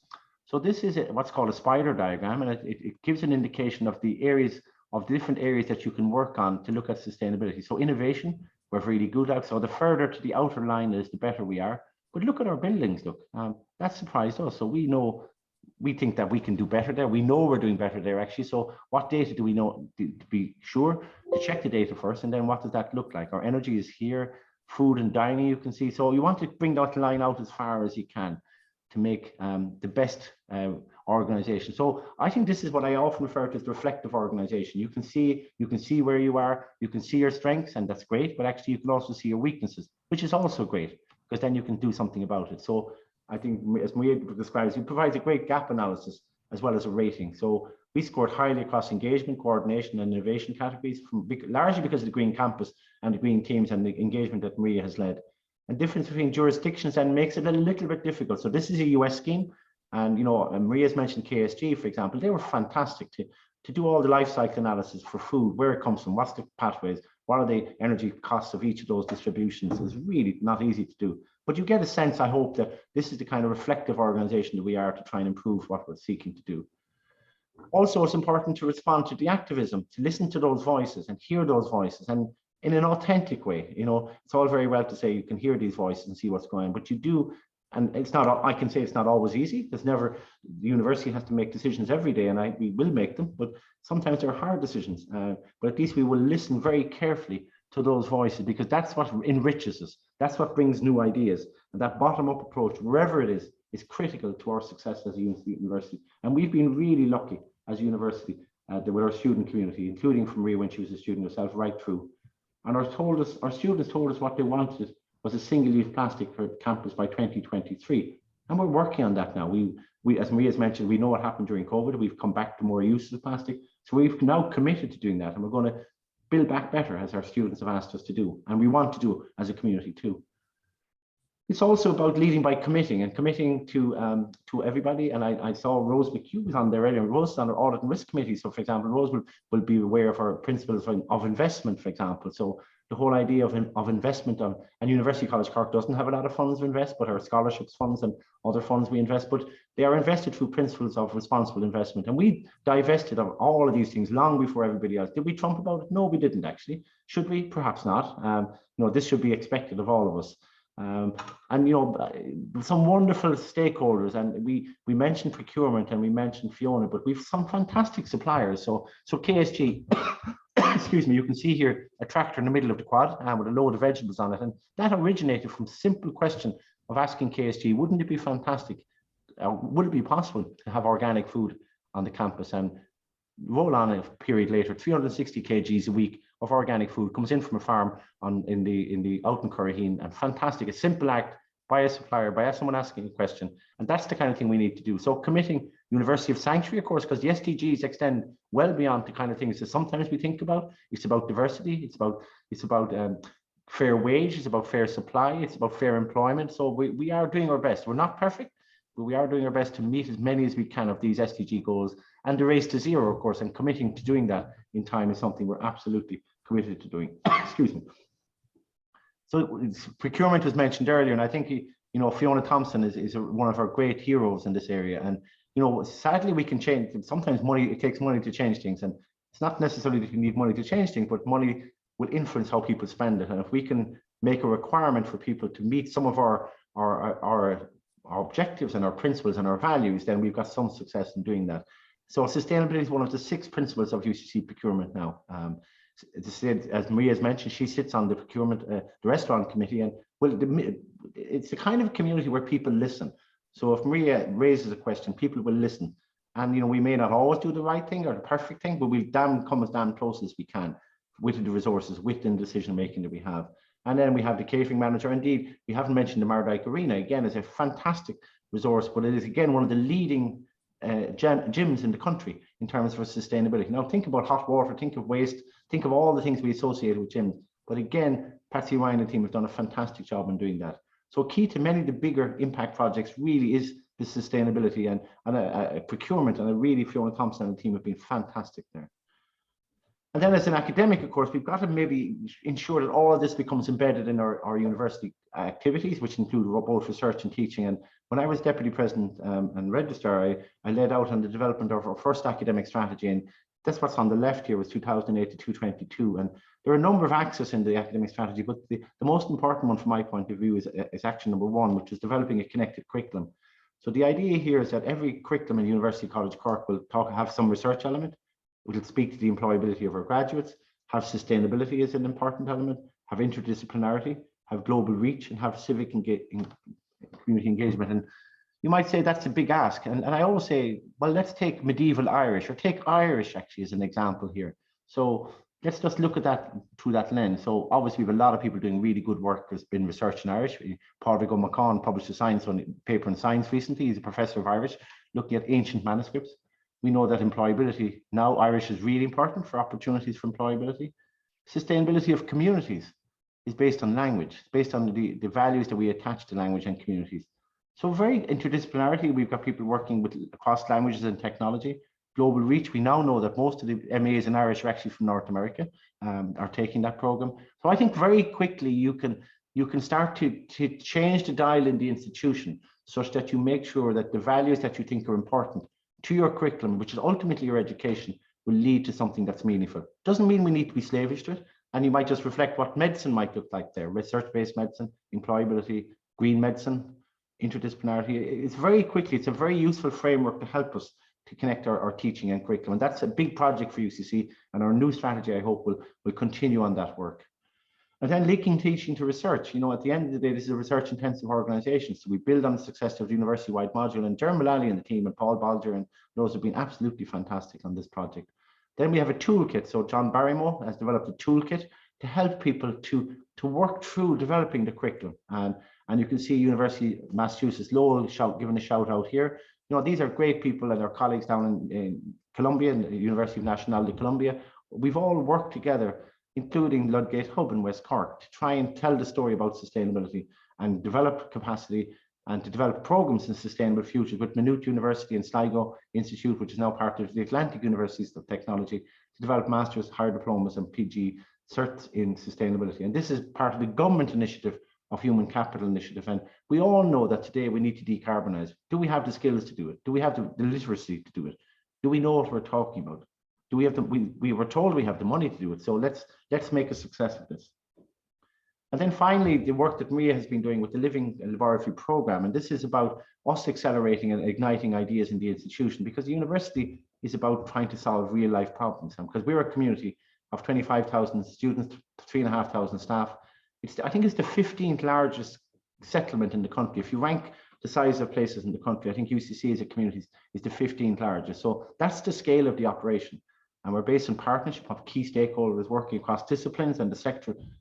So this is what's called a spider diagram, and it gives an indication of the areas, of the different areas that you can work on to look at sustainability. So innovation, we're really good at. So the further to the outer line is, the better we are. But look at our buildings, look, that surprised us. So we think that we can do better there. We know we're doing better there actually. So what data do we know to be sure? To check the data first, and then what does that look like? Our energy is here, food and dining, you can see. So you want to bring that line out as far as you can to make the best organization. So I think this is what I often refer to as the reflective organization. You can see where you are, you can see your strengths, and that's great, but actually you can also see your weaknesses, which is also great, because then you can do something about it. So I think, as Maria describes, it provides a great gap analysis as well as a rating. So we scored highly across engagement, coordination, and innovation categories, largely because of the Green Campus and the Green teams and the engagement that Maria has led. And difference between jurisdictions then makes it a little bit difficult. So this is a US scheme, and Maria's mentioned KSG, for example. They were fantastic to do all the life cycle analysis for food, where it comes from, what's the pathways, what are the energy costs of each of those distributions. It's really not easy to do. But you get a sense, I hope, that this is the kind of reflective organization that we are to try and improve what we're seeking to do. Also, it's important to respond to the activism, to listen to those voices and hear those voices, and in an authentic way. It's all very well to say you can hear these voices and see what's going on, but you do, and it's not, I can say it's not always easy. There's never, the university has to make decisions every day, and we will make them, but sometimes they're hard decisions. But at least we will listen very carefully to those voices, because that's what enriches us. That's what brings new ideas. And that bottom-up approach, wherever it is critical to our success as a university. And we've been really lucky as a university with our student community, including from Maria when she was a student herself, right through. And our students told us what they wanted was a single-use plastic for campus by 2023. And we're working on that now. We, as Maria's mentioned, we know what happened during COVID. We've come back to more uses of plastic. So we've now committed to doing that, and we're going to build back better, as our students have asked us to do. And we want to do it as a community too. It's also about leading by committing to everybody. And I saw Rose McHugh was on there earlier. Rose is on our audit and risk committee. So, for example, Rose will be aware of our principles of investment, for example. So the whole idea of investment, and University College Cork doesn't have a lot of funds to invest, but our scholarships funds and other funds we invest, but they are invested through principles of responsible investment. And we divested of all of these things long before everybody else. Did we trump about it? No, we didn't actually. Should we? Perhaps not. This should be expected of all of us. Some wonderful stakeholders, and we mentioned procurement and we mentioned Fiona, but we've some fantastic suppliers. So KSG, excuse me, you can see here a tractor in the middle of the quad with a load of vegetables on it, and that originated from simple question of asking KSG, wouldn't it be fantastic, would it be possible to have organic food on the campus? And roll on a period later, 360 kgs a week of organic food comes in from a farm in the out in Curraheen, and fantastic, a simple act by a supplier, by someone asking a question. And that's the kind of thing we need to do. So committing University of Sanctuary, of course, because the SDGs extend well beyond the kind of things that sometimes we think about. It's about diversity, it's about fair wage, it's about fair supply, it's about fair employment. So we are doing our best. We're not perfect, but we are doing our best to meet as many as we can of these SDG goals. And the race to zero, of course, and committing to doing that in time is something we're absolutely committed to doing. Excuse me. So procurement was mentioned earlier, and I think Fiona Thompson is one of our great heroes in this area. And sadly we can change. Sometimes it takes money to change things, and it's not necessarily that you need money to change things, but money will influence how people spend it. And if we can make a requirement for people to meet some of our objectives and our principles and our values, then we've got some success in doing that. So sustainability is one of the 6 principles of UCC procurement now. As Maria has mentioned, she sits on the procurement, the restaurant committee, and it's the kind of community where people listen. So if Maria raises a question, people will listen. And we may not always do the right thing or the perfect thing, but we'll come as damn close as we can with the resources, within the decision making that we have. And then we have the catering manager. Indeed, we haven't mentioned the Mardyke Arena. Again, is a fantastic resource, but it is again one of the leading gyms in the country in terms of sustainability. Now think about hot water, think of waste, think of all the things we associate with gyms. But again, Patsy Ryan and the team have done a fantastic job in doing that. So key to many of the bigger impact projects really is the sustainability and procurement, and really Fiona Thompson and the team have been fantastic there. And then as an academic, of course, we've got to maybe ensure that all of this becomes embedded in our university activities, which include both research and teaching. And when I was deputy president and registrar, I led out on the development of our first academic strategy. And that's what's on the left here, was 2008 to 2022. And there are a number of axes in the academic strategy, but the most important one from my point of view is action number 1, which is developing a connected curriculum. So the idea here is that every curriculum in University College Cork will have some research element. It'll speak to the employability of our graduates, have sustainability as an important element, have interdisciplinarity, have global reach, and have civic community engagement. And you might say that's a big ask. And I always say, well, let's take medieval Irish, or take Irish actually as an example here. So let's just look at that through that lens. So obviously we have a lot of people doing really good work that's been research in Irish. Pádraig Ó Macsán published a paper in Science recently. He's a professor of Irish, looking at ancient manuscripts. We know that employability, now Irish is really important for opportunities for employability. Sustainability of communities is based on language. It's based on the values that we attach to language and communities. So very interdisciplinarity. We've got people working with across languages and technology. Global reach. We now know that most of the MAs in Irish are actually from North America, are taking that program. So I think very quickly you can start to change the dial in the institution such that you make sure that the values that you think are important to your curriculum, which is ultimately your education, will lead to something that's meaningful. Doesn't mean we need to be slavish to it. And you might just reflect what medicine might look like there: research-based medicine, employability, green medicine, interdisciplinarity. It's a very useful framework to help us to connect our teaching and curriculum. And that's a big project for UCC, and our new strategy, I hope, will continue on that work. And then linking teaching to research. You know, at the end of the day, this is a research intensive organization. So we build on the success of the university-wide module, and Dermot Mullally and the team and Paul Balger and those have been absolutely fantastic on this project. Then we have a toolkit. So John Barrymore has developed a toolkit to help people to work through developing the curriculum. And you can see University of Massachusetts Lowell given a shout out here. You know, these are great people and our colleagues down in Columbia and the University of National de Columbia. We've all worked together, including Ludgate Hub in West Cork, to try and tell the story about sustainability and develop capacity and to develop programs in sustainable futures with Maynooth University and Sligo Institute, which is now part of the Atlantic Universities of Technology, to develop masters, higher diplomas and PG certs in sustainability. And this is part of the government initiative of Human Capital Initiative. And we all know that today we need to decarbonize. Do we have the skills to do it? Do we have the literacy to do it? Do we know what we're talking about? Do we have we were told we have the money to do it. So let's make a success of this. And then finally, the work that Maria has been doing with the Living Laboratory Program. And this is about us accelerating and igniting ideas in the institution, because the university is about trying to solve real life problems. And because we're a community of 25,000 students, 3,500 staff, I think it's the 15th largest settlement in the country. If you rank the size of places in the country, I think UCC as a community is the 15th largest. So that's the scale of the operation. And we're based on partnership of key stakeholders working across disciplines and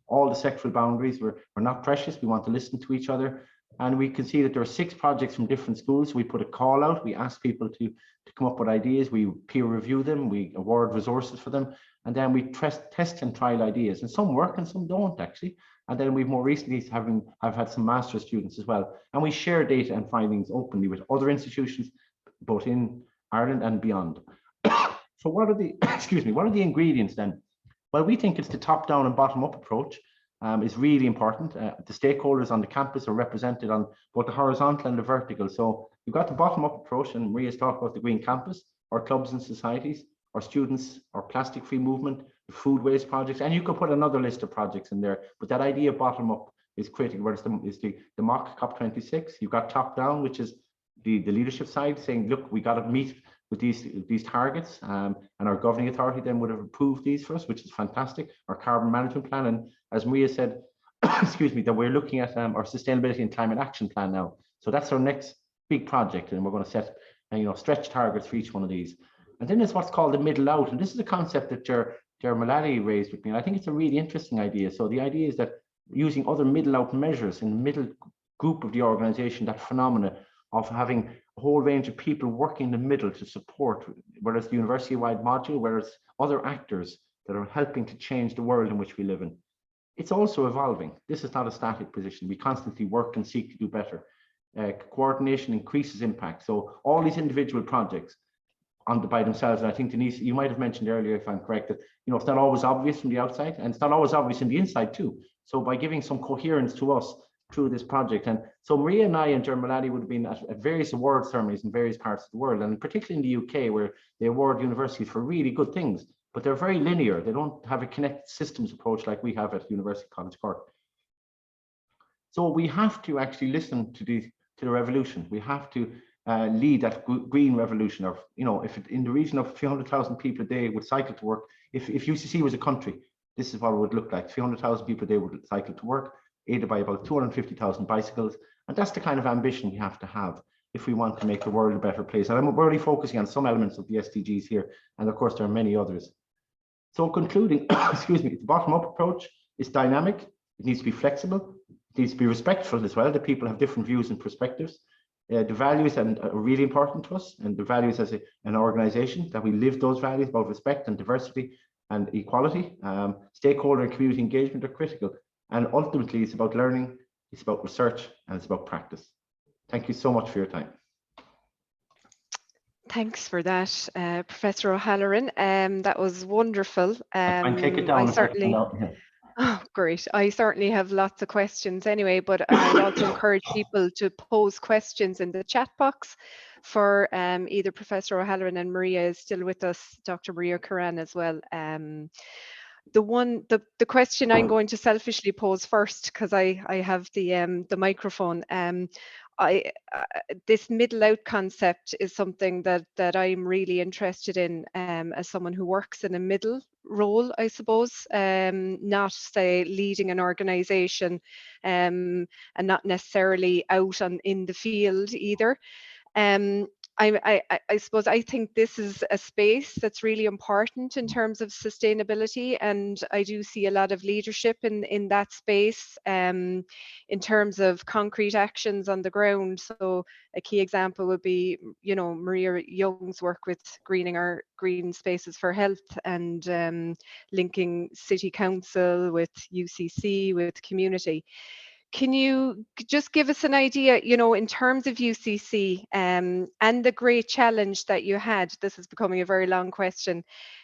all the sectoral boundaries. We're not precious. We want to listen to each other. And we can see that there are 6 projects from different schools. We put a call out. We ask people to come up with ideas. We peer review them. We award resources for them. And then we test and trial ideas. And some work and some don't actually. And then we've more recently have had some master's students as well. And we share data and findings openly with other institutions, both in Ireland and beyond. So what are the, what are the ingredients then? Well, we think it's the top-down and bottom-up approach is really important. The stakeholders on the campus are represented on both the horizontal and the vertical. So you've got the bottom-up approach, and Maria's talked about the Green Campus, our clubs and societies, our students, our plastic-free movement, the food waste projects, and you could put another list of projects in there. But that idea of bottom-up is critical. Where it's the mock COP26. You've got top-down, which is the leadership side, saying, look, we got to meet with these targets, and our governing authority then would have approved these for us, which is fantastic. Our carbon management plan, and as Maria said, that we're looking at our sustainability and climate action plan now. So that's our next big project, and we're going to set stretch targets for each one of these. And then there's what's called the middle out, and this is a concept that Ger Mullally raised with me, and I think it's a really interesting idea. So the idea is that using other middle out measures in the middle group of the organization, that phenomena of having a whole range of people working in the middle to support, whether it's the university-wide module, whether it's other actors that are helping to change the world in which we live in. It's also evolving. This is not a static position. We constantly work and seek to do better. Coordination increases impact. So all these individual projects by themselves, and I think Denise, you might have mentioned earlier, if I'm correct, that it's not always obvious from the outside, and it's not always obvious in the inside too. So by giving some coherence to us through this project. And so Maria and I and Ger Mullally would have been at various award ceremonies in various parts of the world, and particularly in the UK, where they award universities for really good things, but they're very linear. They don't have a connected systems approach like we have at University College Cork. So we have to actually listen to the revolution. We have to lead that green revolution of, if in the region of 300,000 people a day would cycle to work, if UCC was a country, this is what it would look like. 300,000 people a day would cycle to work, aided by about 250,000 bicycles. And that's the kind of ambition we have to have. if we want to make the world a better place. And I'm really focusing on some elements of the SDGs here, and of course there are many others. So concluding, excuse me, the bottom-up approach is dynamic, it needs to be flexible, it needs to be respectful as well, that people have different views and perspectives. The values are really important to us, and the values as an organization, that we live those values about respect and diversity and equality. Stakeholder and community engagement are critical. And ultimately, it's about learning, it's about research, and it's about practice. Thank you so much for your time. Thanks for that, Professor O'Halloran. That was wonderful. I take it down. Oh, great. I certainly have lots of questions anyway, but I'd also encourage people to pose questions in the chat box for either Professor O'Halloran, and Maria is still with us, Dr. Maria Curran as well. The question I'm going to selfishly pose first, because I have the microphone. This middle out concept is something that I'm really interested in as someone who works in a middle role, I suppose, not say leading an organization and not necessarily out in the field either. I suppose I think this is a space that's really important in terms of sustainability, and I do see a lot of leadership in that space in terms of concrete actions on the ground. So a key example would be, you know, Maria Young's work with greening our green spaces for health, and linking City Council with UCC, with community. Can you just give us an idea, you know, in terms of UCC and the great challenge that you had? This is becoming a very long question.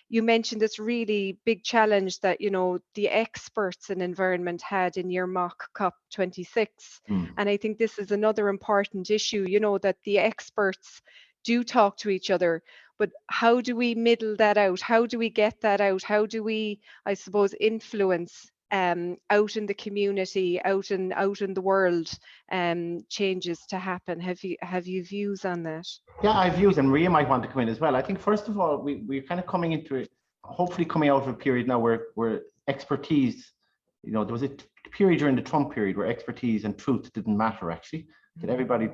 You mentioned this really big challenge that, you know, the experts in environment had in your mock COP26. And I think this is another important issue, you know, that the experts do talk to each other, but how do we middle that out? How do we get that out? How do we, I suppose, influence out in the community, out in the world, changes to happen? Have you views on that? Yeah, I have views, and Maria might want to come in as well. I think first of all, we're kind of coming into it, hopefully coming out of a period now where expertise, you know, there was a period during the Trump period where expertise and truth didn't matter actually, that everybody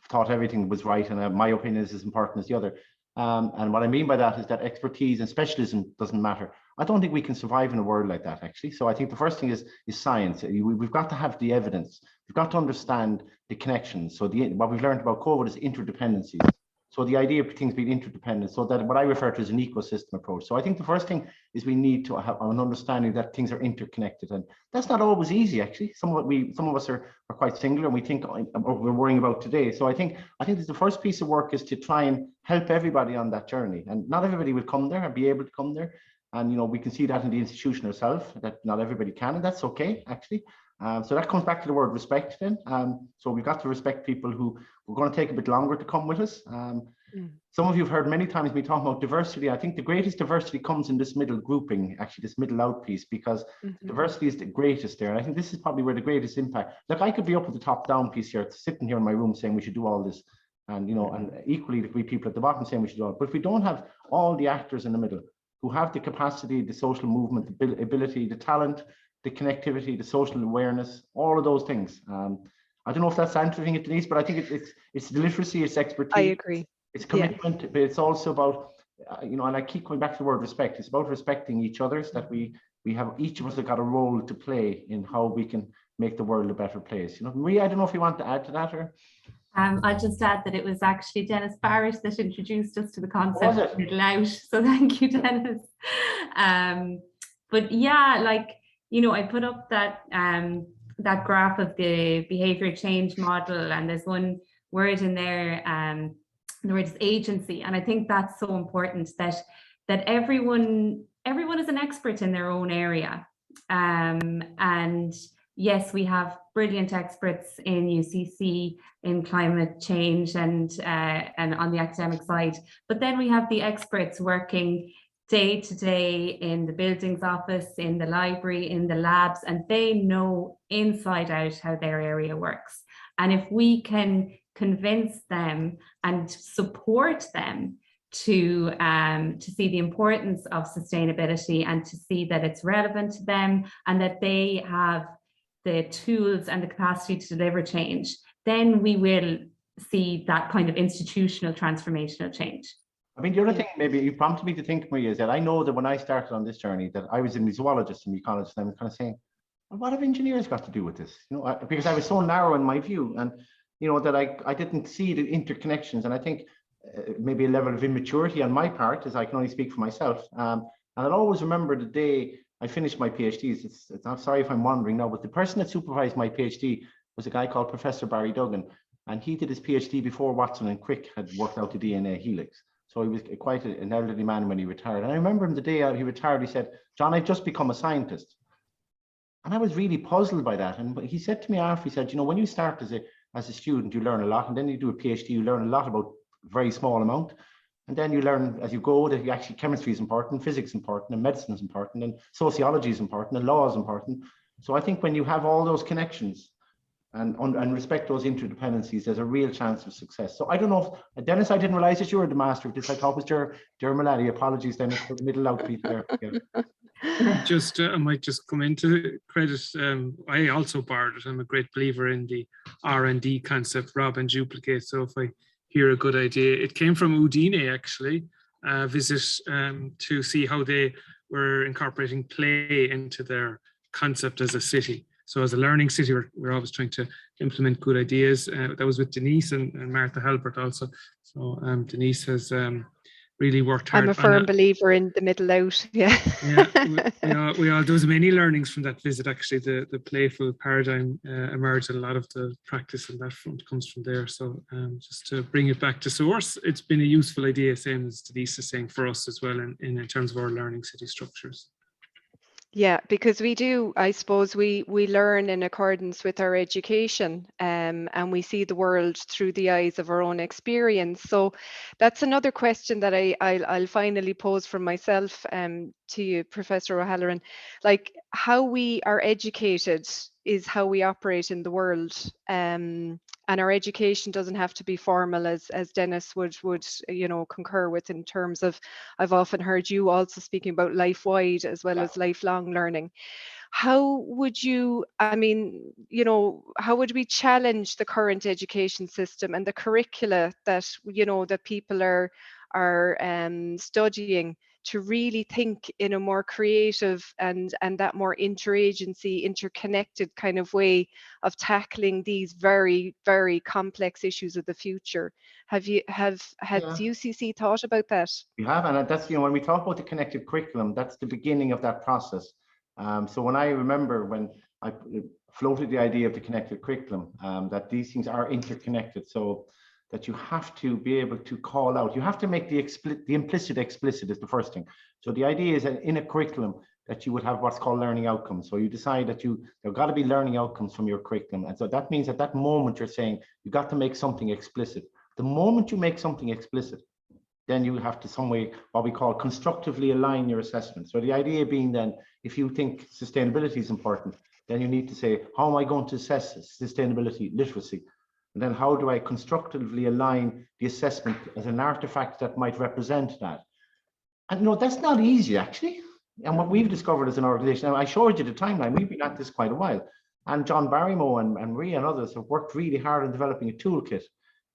thought everything was right, and my opinion is as important as the other. And what I mean by that is that expertise and specialism doesn't matter. I don't think we can survive in a world like that, actually. So I think the first thing is science. We've got to have the evidence. We've got to understand the connections. So what we've learned about COVID is interdependencies. So the idea of things being interdependent, so that what I refer to as an ecosystem approach. So I think the first thing is we need to have an understanding that things are interconnected, and that's not always easy actually. Some of us are quite singular, and we think what we're worrying about today. So I think the first piece of work is to try and help everybody on that journey, and not everybody will come there and be able to come there. And you know, we can see that in the institution herself, that not everybody can, and that's okay actually. So that comes back to the word respect then. So we've got to respect people who are going to take a bit longer to come with us. Some of you have heard many times me talking about diversity. I think the greatest diversity comes in this middle grouping, actually this middle out piece, because diversity is the greatest there. And I think this is probably where the greatest impact, like I could be up at the top down piece here, sitting here in my room saying we should do all this. And, you know, and equally there could be people at the bottom saying we should do all. But if we don't have all the actors in the middle who have the capacity, the social movement, the ability, the talent, the connectivity, the social awareness, all of those things. I don't know if that's answering it, Denise, but I think it's the literacy, it's expertise. I agree. It's commitment, but it's also about, you know, and I keep coming back to the word respect. It's about respecting each other's, that we have, each of us have got a role to play in how we can make the world a better place. You know, Maria, I don't know if you want to add to that, or? I'll just add that it was actually Dennis Barrett that introduced us to the concept of middle out. So thank you, Dennis. But yeah, like, you know, I put up that that graph of the behavior change model, and there's one word in there, the word is agency, and I think that's so important that everyone is an expert in their own area, and yes, we have brilliant experts in UCC in climate change and on the academic side, but then we have the experts working day to day in the buildings office, in the library, in the labs, and they know inside out how their area works. And if we can convince them and support them to see the importance of sustainability and to see that it's relevant to them and that they have the tools and the capacity to deliver change, then we will see that kind of institutional transformational change. I mean, the other thing maybe you prompted me to think, Maria, is that I know that when I started on this journey, that I was a zoologist and ecologist, and I was kind of saying, well, what have engineers got to do with this? You know, because I was so narrow in my view, and you know that I didn't see the interconnections, and I think maybe a level of immaturity on my part, as I can only speak for myself. And I'll always remember the day I finished my PhDs. I'm sorry if I'm wandering now, but the person that supervised my PhD was a guy called Professor Barry Duggan, and he did his PhD before Watson and Crick had worked out the DNA helix. So he was quite an elderly man when he retired. And I remember him the day he retired, he said, John, I've just become a scientist. And I was really puzzled by that. And he said to me after, he said, you know, when you start as a student, you learn a lot. And then you do a PhD, you learn a lot about a very small amount. And then you learn as you go that actually chemistry is important, physics is important, and medicine is important, and sociology is important, and law is important. So I think when you have all those connections, and respect those interdependencies, there's a real chance of success. So I don't know if, Dennis, I didn't realize that you were the master of this. I thought it was Ger Mullally. Apologies, Dennis, for the middle outreach there. Yeah. Just I might just come into credit. I also borrowed it. I'm a great believer in the R&D concept, rob and duplicate. So if I hear a good idea, it came from Udine actually, visit to see how they were incorporating play into their concept as a city. So as a learning city, we're always trying to implement good ideas. That was with Denise and Martha Halbert also. So Denise has really worked hard. I'm a firm believer in the middle out. Yeah. Yeah. We all there was many learnings from that visit. Actually, the playful paradigm emerged, and a lot of the practice on that front comes from there. So just to bring it back to source, it's been a useful idea, same as Denise is saying, for us as well in terms of our learning city structures. Yeah, because we do, I suppose we learn in accordance with our education, and we see the world through the eyes of our own experience. So that's another question that I'll finally pose for myself to you, Professor O'Halloran. Like, how we are educated is how we operate in the world. And our education doesn't have to be formal, as Dennis would concur with, in terms of, I've often heard you also speaking about life-wide as well as lifelong learning. How would you, how would we challenge the current education system and the curricula that, that people are studying, to really think in a more creative and that more interagency, interconnected kind of way of tackling these very, very complex issues of the future? Has UCC thought about that? We have, and that's, when we talk about the connected curriculum, that's the beginning of that process. So when I remember when I floated the idea of the connected curriculum, that these things are interconnected, so that you have to be able to call out, you have to make the implicit explicit is the first thing. So the idea is that in a curriculum that you would have what's called learning outcomes. So you decide that there've got to be learning outcomes from your curriculum. And so that means at that moment you're saying you've got to make something explicit. The moment you make something explicit, then you have to some way, what we call constructively align your assessment. So the idea being then, if you think sustainability is important, then you need to say, how am I going to assess sustainability literacy? And then how do I constructively align the assessment as an artifact that might represent that? And that's not easy, actually. And what we've discovered as an organization, I showed you the timeline, we've been at this quite a while. And John Barrymore and Maria and others have worked really hard on developing a toolkit.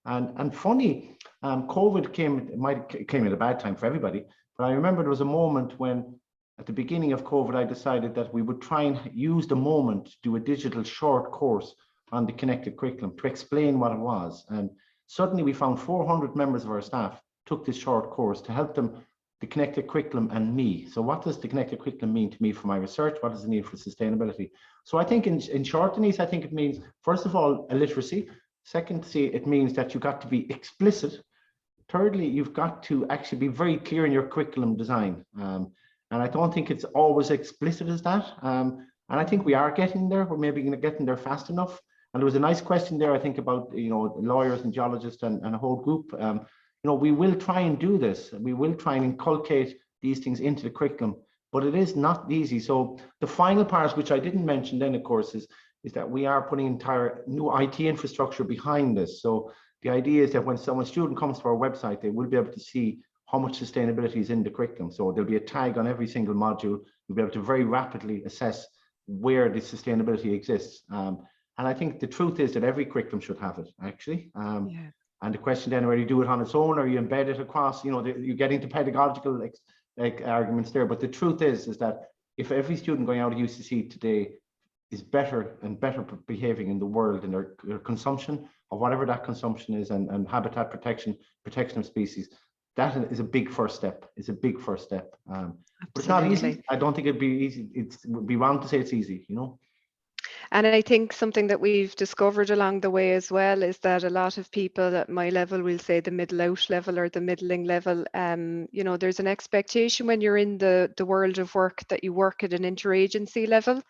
And funny, COVID came at a bad time for everybody. But I remember there was a moment when, at the beginning of COVID, I decided that we would try and use the moment to do a digital short course on the connected curriculum to explain what it was. And suddenly we found 400 members of our staff took this short course to help them, the connected curriculum and me. So what does the connected curriculum mean to me for my research? What does it mean for sustainability? So I think in short, Denise, I think it means, first of all, a literacy. Secondly, it means that you've got to be explicit. Thirdly, you've got to actually be very clear in your curriculum design. And I don't think it's always explicit as that. And I think we are getting there. We're maybe getting there fast enough. And there was a nice question there, I think, about lawyers and geologists and a whole group. We will try and do this. We will try and inculcate these things into the curriculum, but it is not easy. So the final part, which I didn't mention then, of course, is that we are putting entire new IT infrastructure behind this. So the idea is that when a student comes to our website, they will be able to see how much sustainability is in the curriculum. So there'll be a tag on every single module. You'll be able to very rapidly assess where the sustainability exists. And I think the truth is that every curriculum should have it, actually. Yeah. And the question then, whether you do it on its own or you embed it across, you get into pedagogical arguments there. But the truth is that if every student going out of UCC today is better and better behaving in the world in their consumption of whatever that consumption is, and habitat protection of species, that is a big first step. It's a big first step. But it's not easy. I don't think it'd be easy. It would be wrong to say it's easy, And I think something that we've discovered along the way as well is that a lot of people at my level will say the middle out level or the middling level. There's an expectation when you're in the world of work that you work at an interagency level.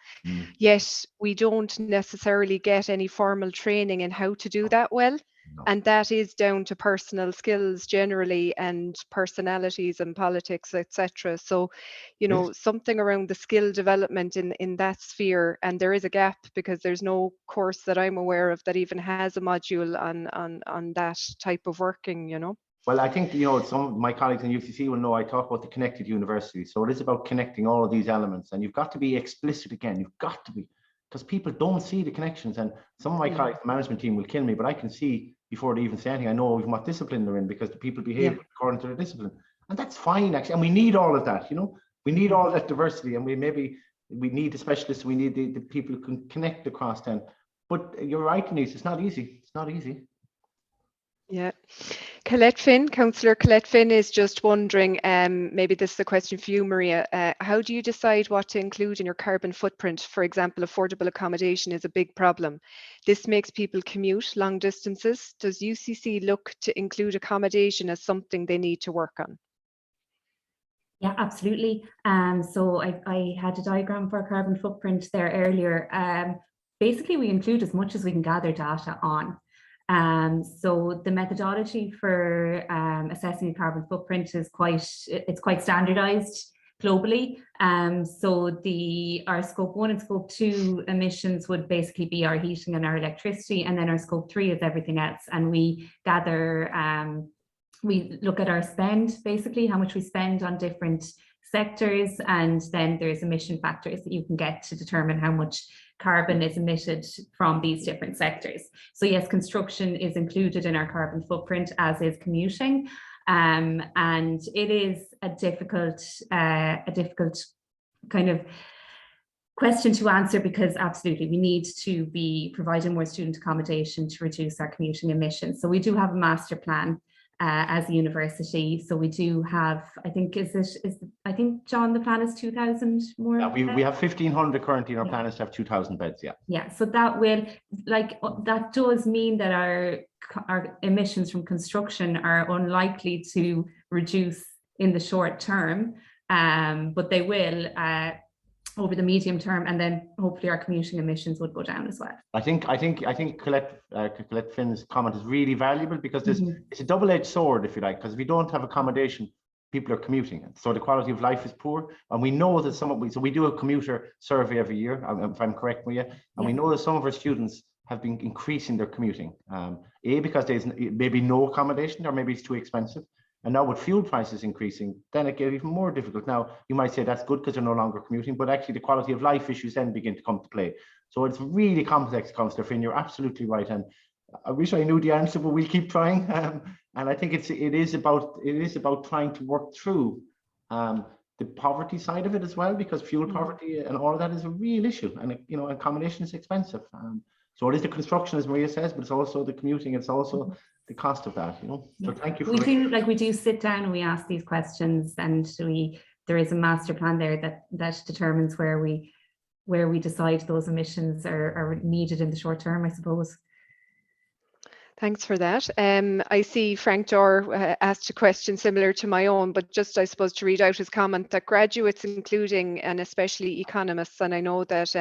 Yet we don't necessarily get any formal training in how to do that well. No. And that is down to personal skills generally and personalities and politics, etc. So, something around the skill development in that sphere, and there is a gap because there's no course that I'm aware of that even has a module on that type of working, Well, I think, some of my colleagues in UCC will know I talk about the connected university. So it is about connecting all of these elements, and you've got to be explicit again. You've got to be, because people don't see the connections. And some of my colleagues, the management team, will kill me, but I can see before they even say anything, I know what discipline they're in because the people behave according to their discipline. And that's fine, actually. And we need all of that, we need all that diversity, and we need the specialists, we need the people who can connect across them. But you're right, Denise, it's not easy. It's not easy. Yeah. Councillor Colette Finn is just wondering, maybe this is a question for you, Maria. How do you decide what to include in your carbon footprint? For example, affordable accommodation is a big problem. This makes people commute long distances. Does UCC look to include accommodation as something they need to work on? Yeah, absolutely. So I had a diagram for carbon footprint there earlier. Basically, we include as much as we can gather data on. So the methodology for assessing a carbon footprint is quite standardized globally. So our scope 1 and scope 2 emissions would basically be our heating and our electricity, and then our scope 3 is everything else. And we gather, we look at our spend, basically how much we spend on different sectors, and then there's emission factors that you can get to determine how much carbon is emitted from these different sectors. So yes, construction is included in our carbon footprint, as is commuting, and it is a difficult kind of question to answer, because absolutely we need to be providing more student accommodation to reduce our commuting emissions. So we do have a master plan as a university. So we do have, I think, I think, John, the plan is 2,000 more. Yeah, we have 1,500 currently, and our plan is to have 2,000 beds. Yeah, so that will, that does mean that our emissions from construction are unlikely to reduce in the short term, but they will over the medium term, and then hopefully our commuting emissions would go down as well. I think Colette Finn's comment is really valuable, because it's a double-edged sword, if you like, because if you don't have accommodation, people are commuting, so the quality of life is poor. And we know that so we do a commuter survey every year, if I'm correct, Maria, and we know that some of our students have been increasing their commuting, because there's maybe no accommodation, or maybe it's too expensive. And now with fuel prices increasing, then it gets even more difficult. Now, you might say that's good because they're no longer commuting, but actually the quality of life issues then begin to come to play. So it's really complex, Councillor Finn, you're absolutely right. And I wish I knew the answer, but we'll keep trying. And I think it is about trying to work through the poverty side of it as well, because fuel poverty and all of that is a real issue. And accommodation is expensive. So it is the construction, as Maria says, but it's also the commuting. It's also the cost of that, So thank you. We do sit down and we ask these questions, and there is a master plan there that determines where we decide those emissions are needed in the short term, I suppose. Thanks for that. I see Frank Dorr asked a question similar to my own, but just, I suppose, to read out his comment that graduates, including and especially economists, and I know that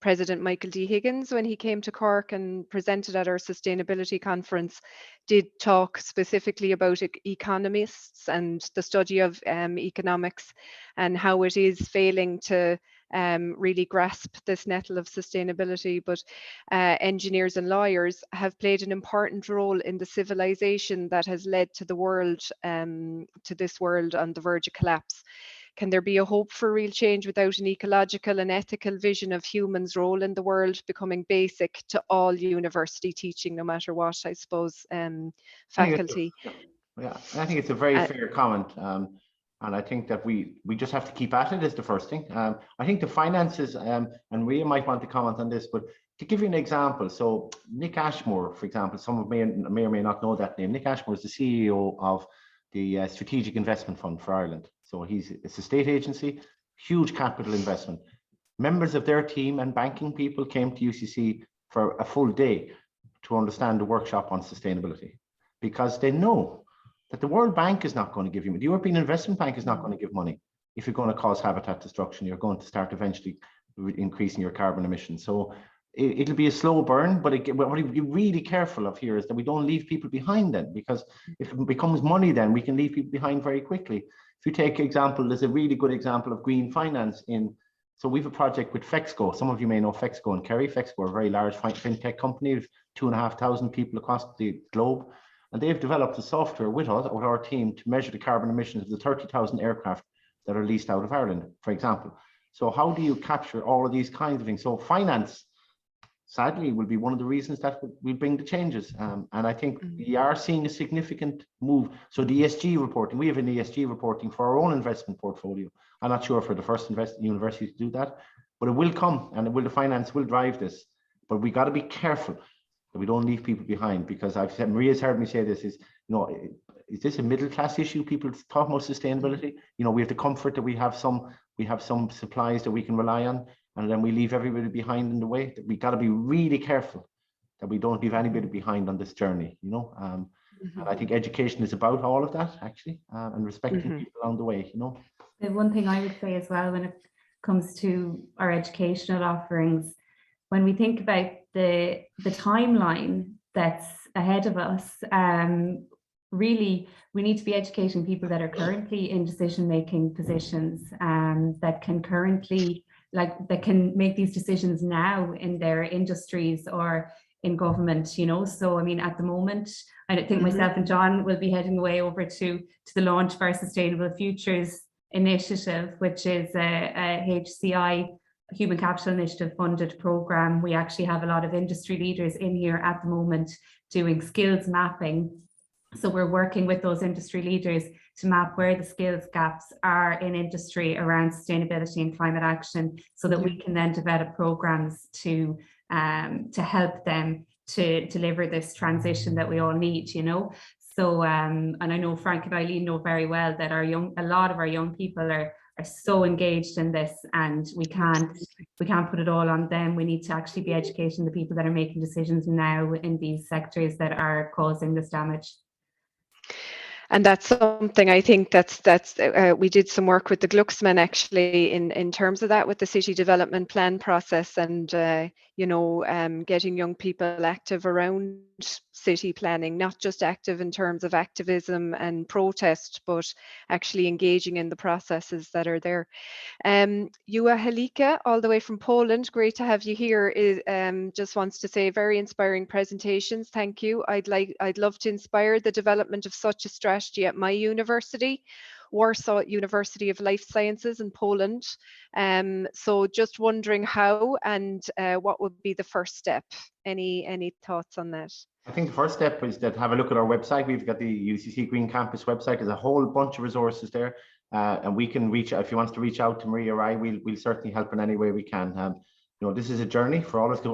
President Michael D. Higgins, when he came to Cork and presented at our sustainability conference, did talk specifically about economists and the study of economics, and how it is failing to really grasp this nettle of sustainability. But engineers and lawyers have played an important role in the civilization that has led to the world, to this world on the verge of collapse. Can there be a hope for real change without an ecological and ethical vision of humans' role in the world becoming basic to all university teaching, no matter what, I suppose, faculty? Yeah, I think it's a very Uh, fair comment. And I think that we just have to keep at it is the first thing. I think the finances, and Maria might want to comment on this, but to give you an example, so Nick Ashmore, for example, some of may or may not know that name. Nick Ashmore is the CEO of the Strategic Investment Fund for Ireland. So it's a state agency, huge capital investment. Members of their team and banking people came to UCC for a full day to understand the workshop on sustainability, because they know that the World Bank is not going to give you, the European Investment Bank is not going to give money if you're going to cause habitat destruction. You're going to start eventually increasing your carbon emissions. So it'll be a slow burn, but what we be really careful of here is that we don't leave people behind then, because if it becomes money, then we can leave people behind very quickly. If you take example, there's a really good example of green finance so we have a project with Fexco. Some of you may know Fexco and Kerry. Fexco are a very large fintech company with 2,500 people across the globe. And they've developed a software with us, with our team, to measure the carbon emissions of the 30,000 aircraft that are leased out of Ireland, for example. So how do you capture all of these kinds of things? So finance, sadly, will be one of the reasons that will bring the changes. And I think we are seeing a significant move. So the ESG reporting, we have an ESG reporting for our own investment portfolio. I'm not sure for the first university to do that, but it will come, and the finance will drive this. But we got to be careful that we don't leave people behind, because I've said, Maria's heard me say this, is this a middle class issue? People talk about sustainability. We have the comfort that we have some supplies that we can rely on, and then we leave everybody behind in the way. That we got to be really careful that we don't leave anybody behind on this journey. And I think education is about all of that, actually, and respecting people along the way. The one thing I would say as well, when it comes to our educational offerings, when we think about the timeline that's ahead of us, really we need to be educating people that are currently in decision-making positions, that can make these decisions now in their industries or in government. So I mean, at the moment, I think myself and John will be heading away over to the launch of our Sustainable Futures initiative, which is a HCI Human Capital Initiative funded program. We actually have a lot of industry leaders in here at the moment doing skills mapping. So we're working with those industry leaders to map where the skills gaps are in industry around sustainability and climate action, so that we can then develop programs to help them to deliver this transition that we all need. So and I know Frank and Eileen know very well that a lot of our young people are so engaged in this, and we can't put it all on them. We need to actually be educating the people that are making decisions now in these sectors that are causing this damage. And that's something I think that's we did some work with the Glucksman actually in terms of that, with the city development plan process, and getting young people active around city planning, not just active in terms of activism and protest, but actually engaging in the processes that are there. Jua Halika, all the way from Poland, great to have you here. Just wants to say, very inspiring presentations. Thank you. I'd love to inspire the development of such a strategy at my university, Warsaw University of Life Sciences in Poland. So just wondering how and what would be the first step? Any thoughts on that? I think the first step is to have a look at our website. We've got the UCC Green Campus website. There's a whole bunch of resources there, and we can reach out. If you want to reach out to Maria or I, we'll certainly help in any way we can. This is a journey for all of us.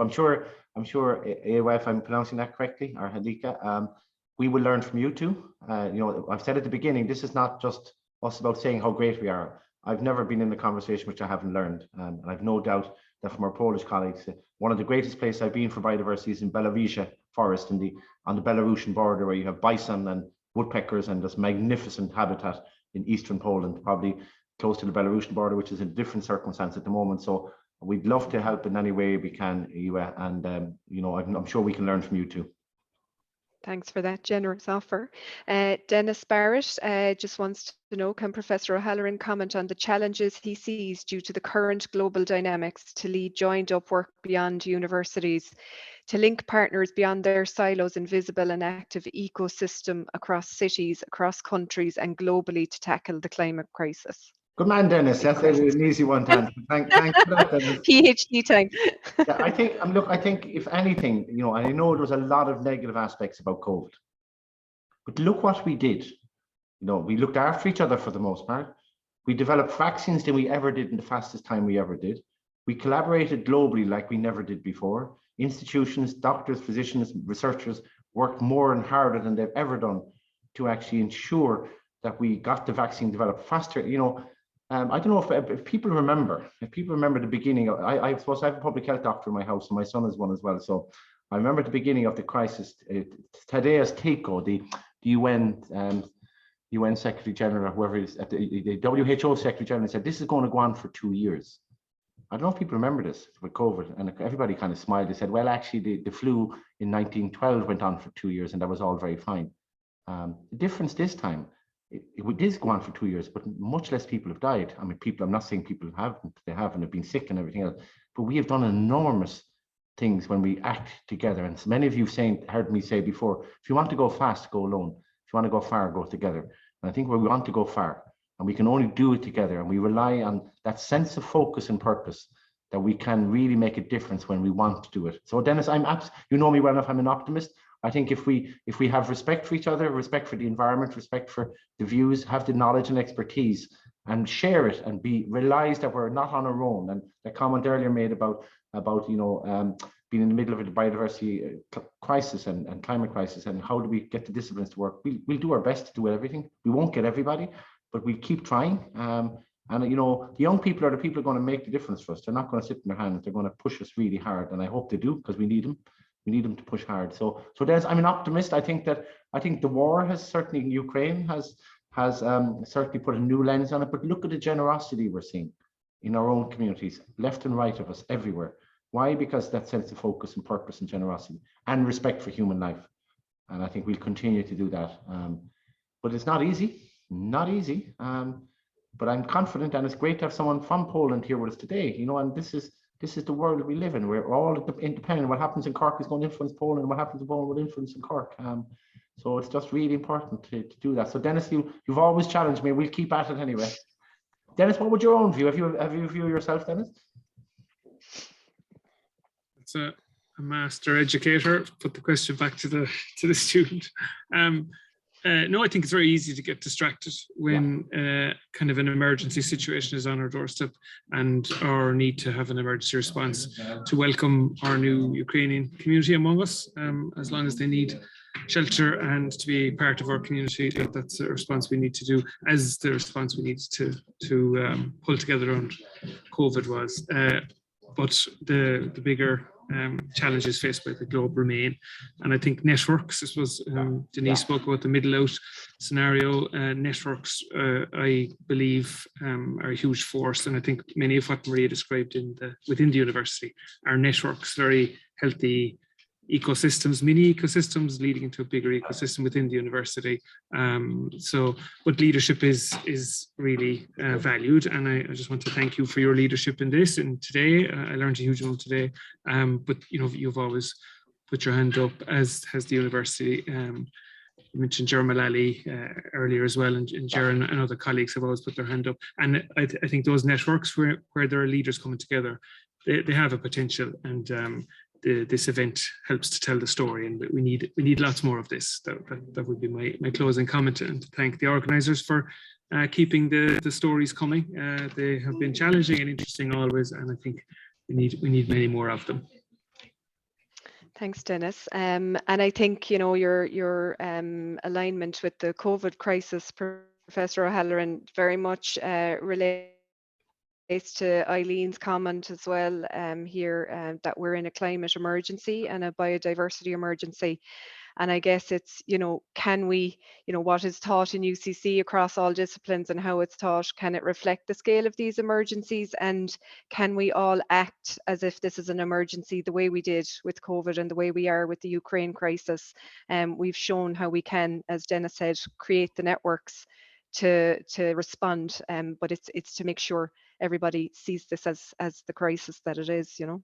I'm sure, Ewa, if I'm pronouncing that correctly, or Halika, we will learn from you too. I've said at the beginning, this is not just us about saying how great we are. I've never been in the conversation which I haven't learned, and I've no doubt that from our Polish colleagues, one of the greatest places I've been for biodiversity is in Białowieża Forest on the Belarusian border, where you have bison and woodpeckers and this magnificent habitat in eastern Poland, probably close to the Belarusian border, which is a different circumstance at the moment. So we'd love to help in any way we can, Ewa, and I'm sure we can learn from you too. Thanks for that generous offer. Dennis Barrett just wants to know, can Professor O'Halloran comment on the challenges he sees due to the current global dynamics to lead joined up work beyond universities, to link partners beyond their silos in visible and active ecosystem across cities, across countries and globally to tackle the climate crisis? Good man, Dennis. That's an easy one to answer. Thanks for that, Dennis. PhD time. Yeah, I think, look, I think if anything, you know, I know there was a lot of negative aspects about COVID, but look what we did. You know, we looked after each other for the most part. We developed vaccines than we ever did in the fastest time we ever did. We collaborated globally like we never did before. Institutions, doctors, physicians, researchers worked more and harder than they've ever done to actually ensure that we got the vaccine developed faster. You know, I don't know if people remember, the beginning of, I suppose I have a public health doctor in my house and my son is one as well. So I remember the beginning of the crisis, Tadeusz Tyko, the UN Secretary General, or whoever it is, at the WHO Secretary General, said, this is going to go on for 2 years. I don't know if people remember this with COVID, and everybody kind of smiled. They said, well, actually the flu in 1912 went on for 2 years and that was all very fine. The difference this time, it did go on for 2 years, but much less people have died. I mean, I'm not saying people haven't, they have and have been sick and everything else, but we have done enormous things when we act together. And many of you heard me say before, if you want to go fast, go alone. If you want to go far, go together. And I think we want to go far, and we can only do it together. And we rely on that sense of focus and purpose that we can really make a difference when we want to do it. So Dennis, you know me well enough, I'm an optimist. I think if we have respect for each other, respect for the environment, respect for the views, have the knowledge and expertise, and share it, and realize that we're not on our own. And the comment earlier made about you know, being in the middle of a biodiversity crisis and climate crisis, and how do we get the disciplines to work? We'll do our best to do everything. We won't get everybody, but we'll keep trying. And you know, the young people are the people who are going to make the difference for us. They're not going to sit in their hands. They're going to push us really hard, and I hope they do, because we need them. We need them to push hard. So I'm an optimist. I think the war has certainly, in Ukraine, has certainly put a new lens on it. But look at the generosity we're seeing in our own communities, left and right of us, everywhere. Why? Because that sense of focus and purpose and generosity and respect for human life. And I think we'll continue to do that. But it's not easy, but I'm confident, and it's great to have someone from Poland here with us today. You know, and this is the world that we live in. We're all independent. What happens in Cork is going to influence Poland. What happens in Poland will influence in Cork. So it's just really important to do that. So Dennis, you've always challenged me. We'll keep at it anyway. Dennis, what would your own view? Have you a view yourself, Dennis? It's a master educator. Put the question back to the student. No, I think it's very easy to get distracted when kind of an emergency situation is on our doorstep, and our need to have an emergency response to welcome our new Ukrainian community among us, as long as they need shelter and to be part of our community. That's the response we need to do, as the response we need to pull together around COVID was. But the bigger challenges faced by the globe remain. And I think networks, this was Denise spoke about the middle out scenario. Networks, I believe, are a huge force. And I think many of what Maria described within the university are networks, very healthy ecosystems, mini ecosystems leading into a bigger ecosystem within the university. But leadership is really valued, and I just want to thank you for your leadership in this. And today, I learned a huge amount today. But you know, you've always put your hand up, as has the university. You mentioned Ger Mullally earlier as well, and Ger and other colleagues have always put their hand up. And I think those networks where there are leaders coming together, they have a potential, and this event helps to tell the story, and we need lots more of this. That would be my closing comment, and thank the organisers for keeping the stories coming. They have been challenging and interesting always, and I think we need many more of them. Thanks, Dennis. And I think, you know, your alignment with the COVID crisis, Professor O'Halloran, very much relates to Eileen's comment as well here, that we're in a climate emergency and a biodiversity emergency. And I guess it's, you know, can we, you know, what is taught in UCC across all disciplines and how it's taught, can it reflect the scale of these emergencies? And can we all act as if this is an emergency the way we did with COVID and the way we are with the Ukraine crisis? We've shown how we can, as Dennis said, create the networks to respond, but it's to make sure everybody sees this as the crisis that it is, you know.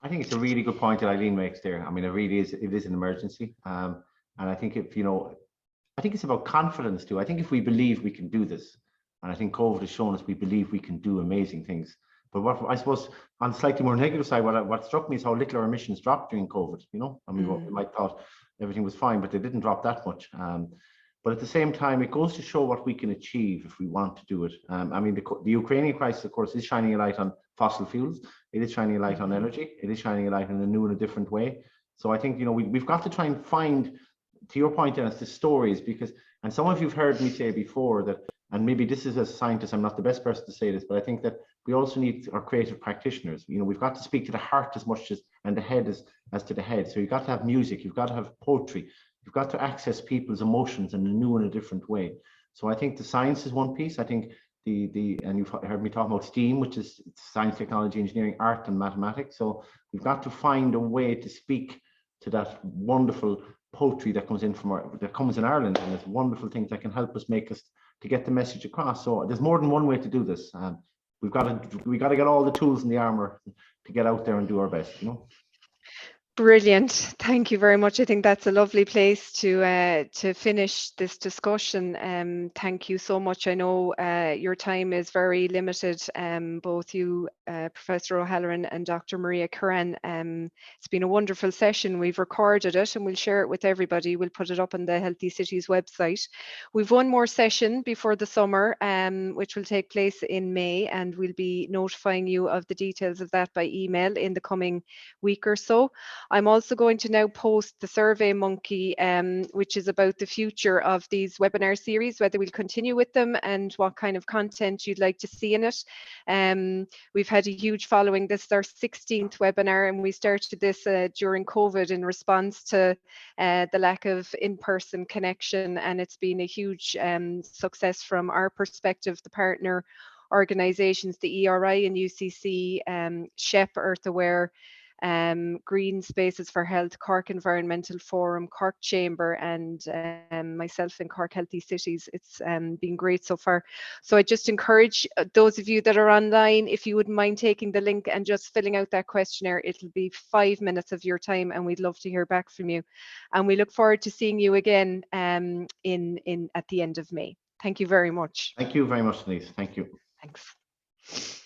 I think it's a really good point that Eileen makes there. I mean, it really is. It is an emergency, and I think I think it's about confidence too. I think if we believe we can do this, And I think COVID has shown us we believe we can do amazing things. But what I suppose on the slightly more negative side, what struck me is how little our emissions dropped during COVID. You know, I mean, we might thought everything was fine, but they didn't drop that much. But at the same time, it goes to show what we can achieve if we want to do it. I mean, the Ukrainian crisis, of course, is shining a light on fossil fuels. It is shining a light on energy. It is shining a light in a new and a different way. So I think, you know, we've got to try and find, to your point, Dennis, the stories, because, and some of you've heard me say before that, and maybe this is as a scientist, I'm not the best person to say this, but I think that we also need our creative practitioners. You know, we've got to speak to the heart as much as, and the head as to the head. So you've got to have music, you've got to have poetry, you've got to access people's emotions in a new and a different way. So I think the science is one piece. I think and you've heard me talk about STEAM, which is science, technology, engineering, art, and mathematics. So we've got to find a way to speak to that wonderful poetry that comes in that comes in Ireland, and there's wonderful things that can help us to get the message across. So there's more than one way to do this. We got to get all the tools in the armor to get out there and do our best, you know. Brilliant. Thank you very much. I think that's a lovely place to finish this discussion. Thank you so much. I know your time is very limited, both you, Professor O'Halloran, and Dr. Maria Curran. It's been a wonderful session. We've recorded it and we'll share it with everybody. We'll put it up on the Healthy Cities website. We've one more session before the summer, which will take place in May, and we'll be notifying you of the details of that by email in the coming week or so. I'm also going to now post the Survey Monkey, which is about the future of these webinar series, whether we'll continue with them and what kind of content you'd like to see in it. We've had a huge following. This is our 16th webinar, and we started this during COVID in response to the lack of in-person connection, and it's been a huge success from our perspective. The partner organisations, the ERI and UCC, SHEP, Earth Aware, Green Spaces for Health, Cork Environmental Forum, Cork Chamber, and myself in Cork Healthy Cities. It's been great so far. So I just encourage those of you that are online, if you wouldn't mind taking the link and just filling out that questionnaire. It'll be 5 minutes of your time, and we'd love to hear back from you. And we look forward to seeing you again at the end of May. Thank you very much. Thank you very much, Denise. Thank you. Thanks.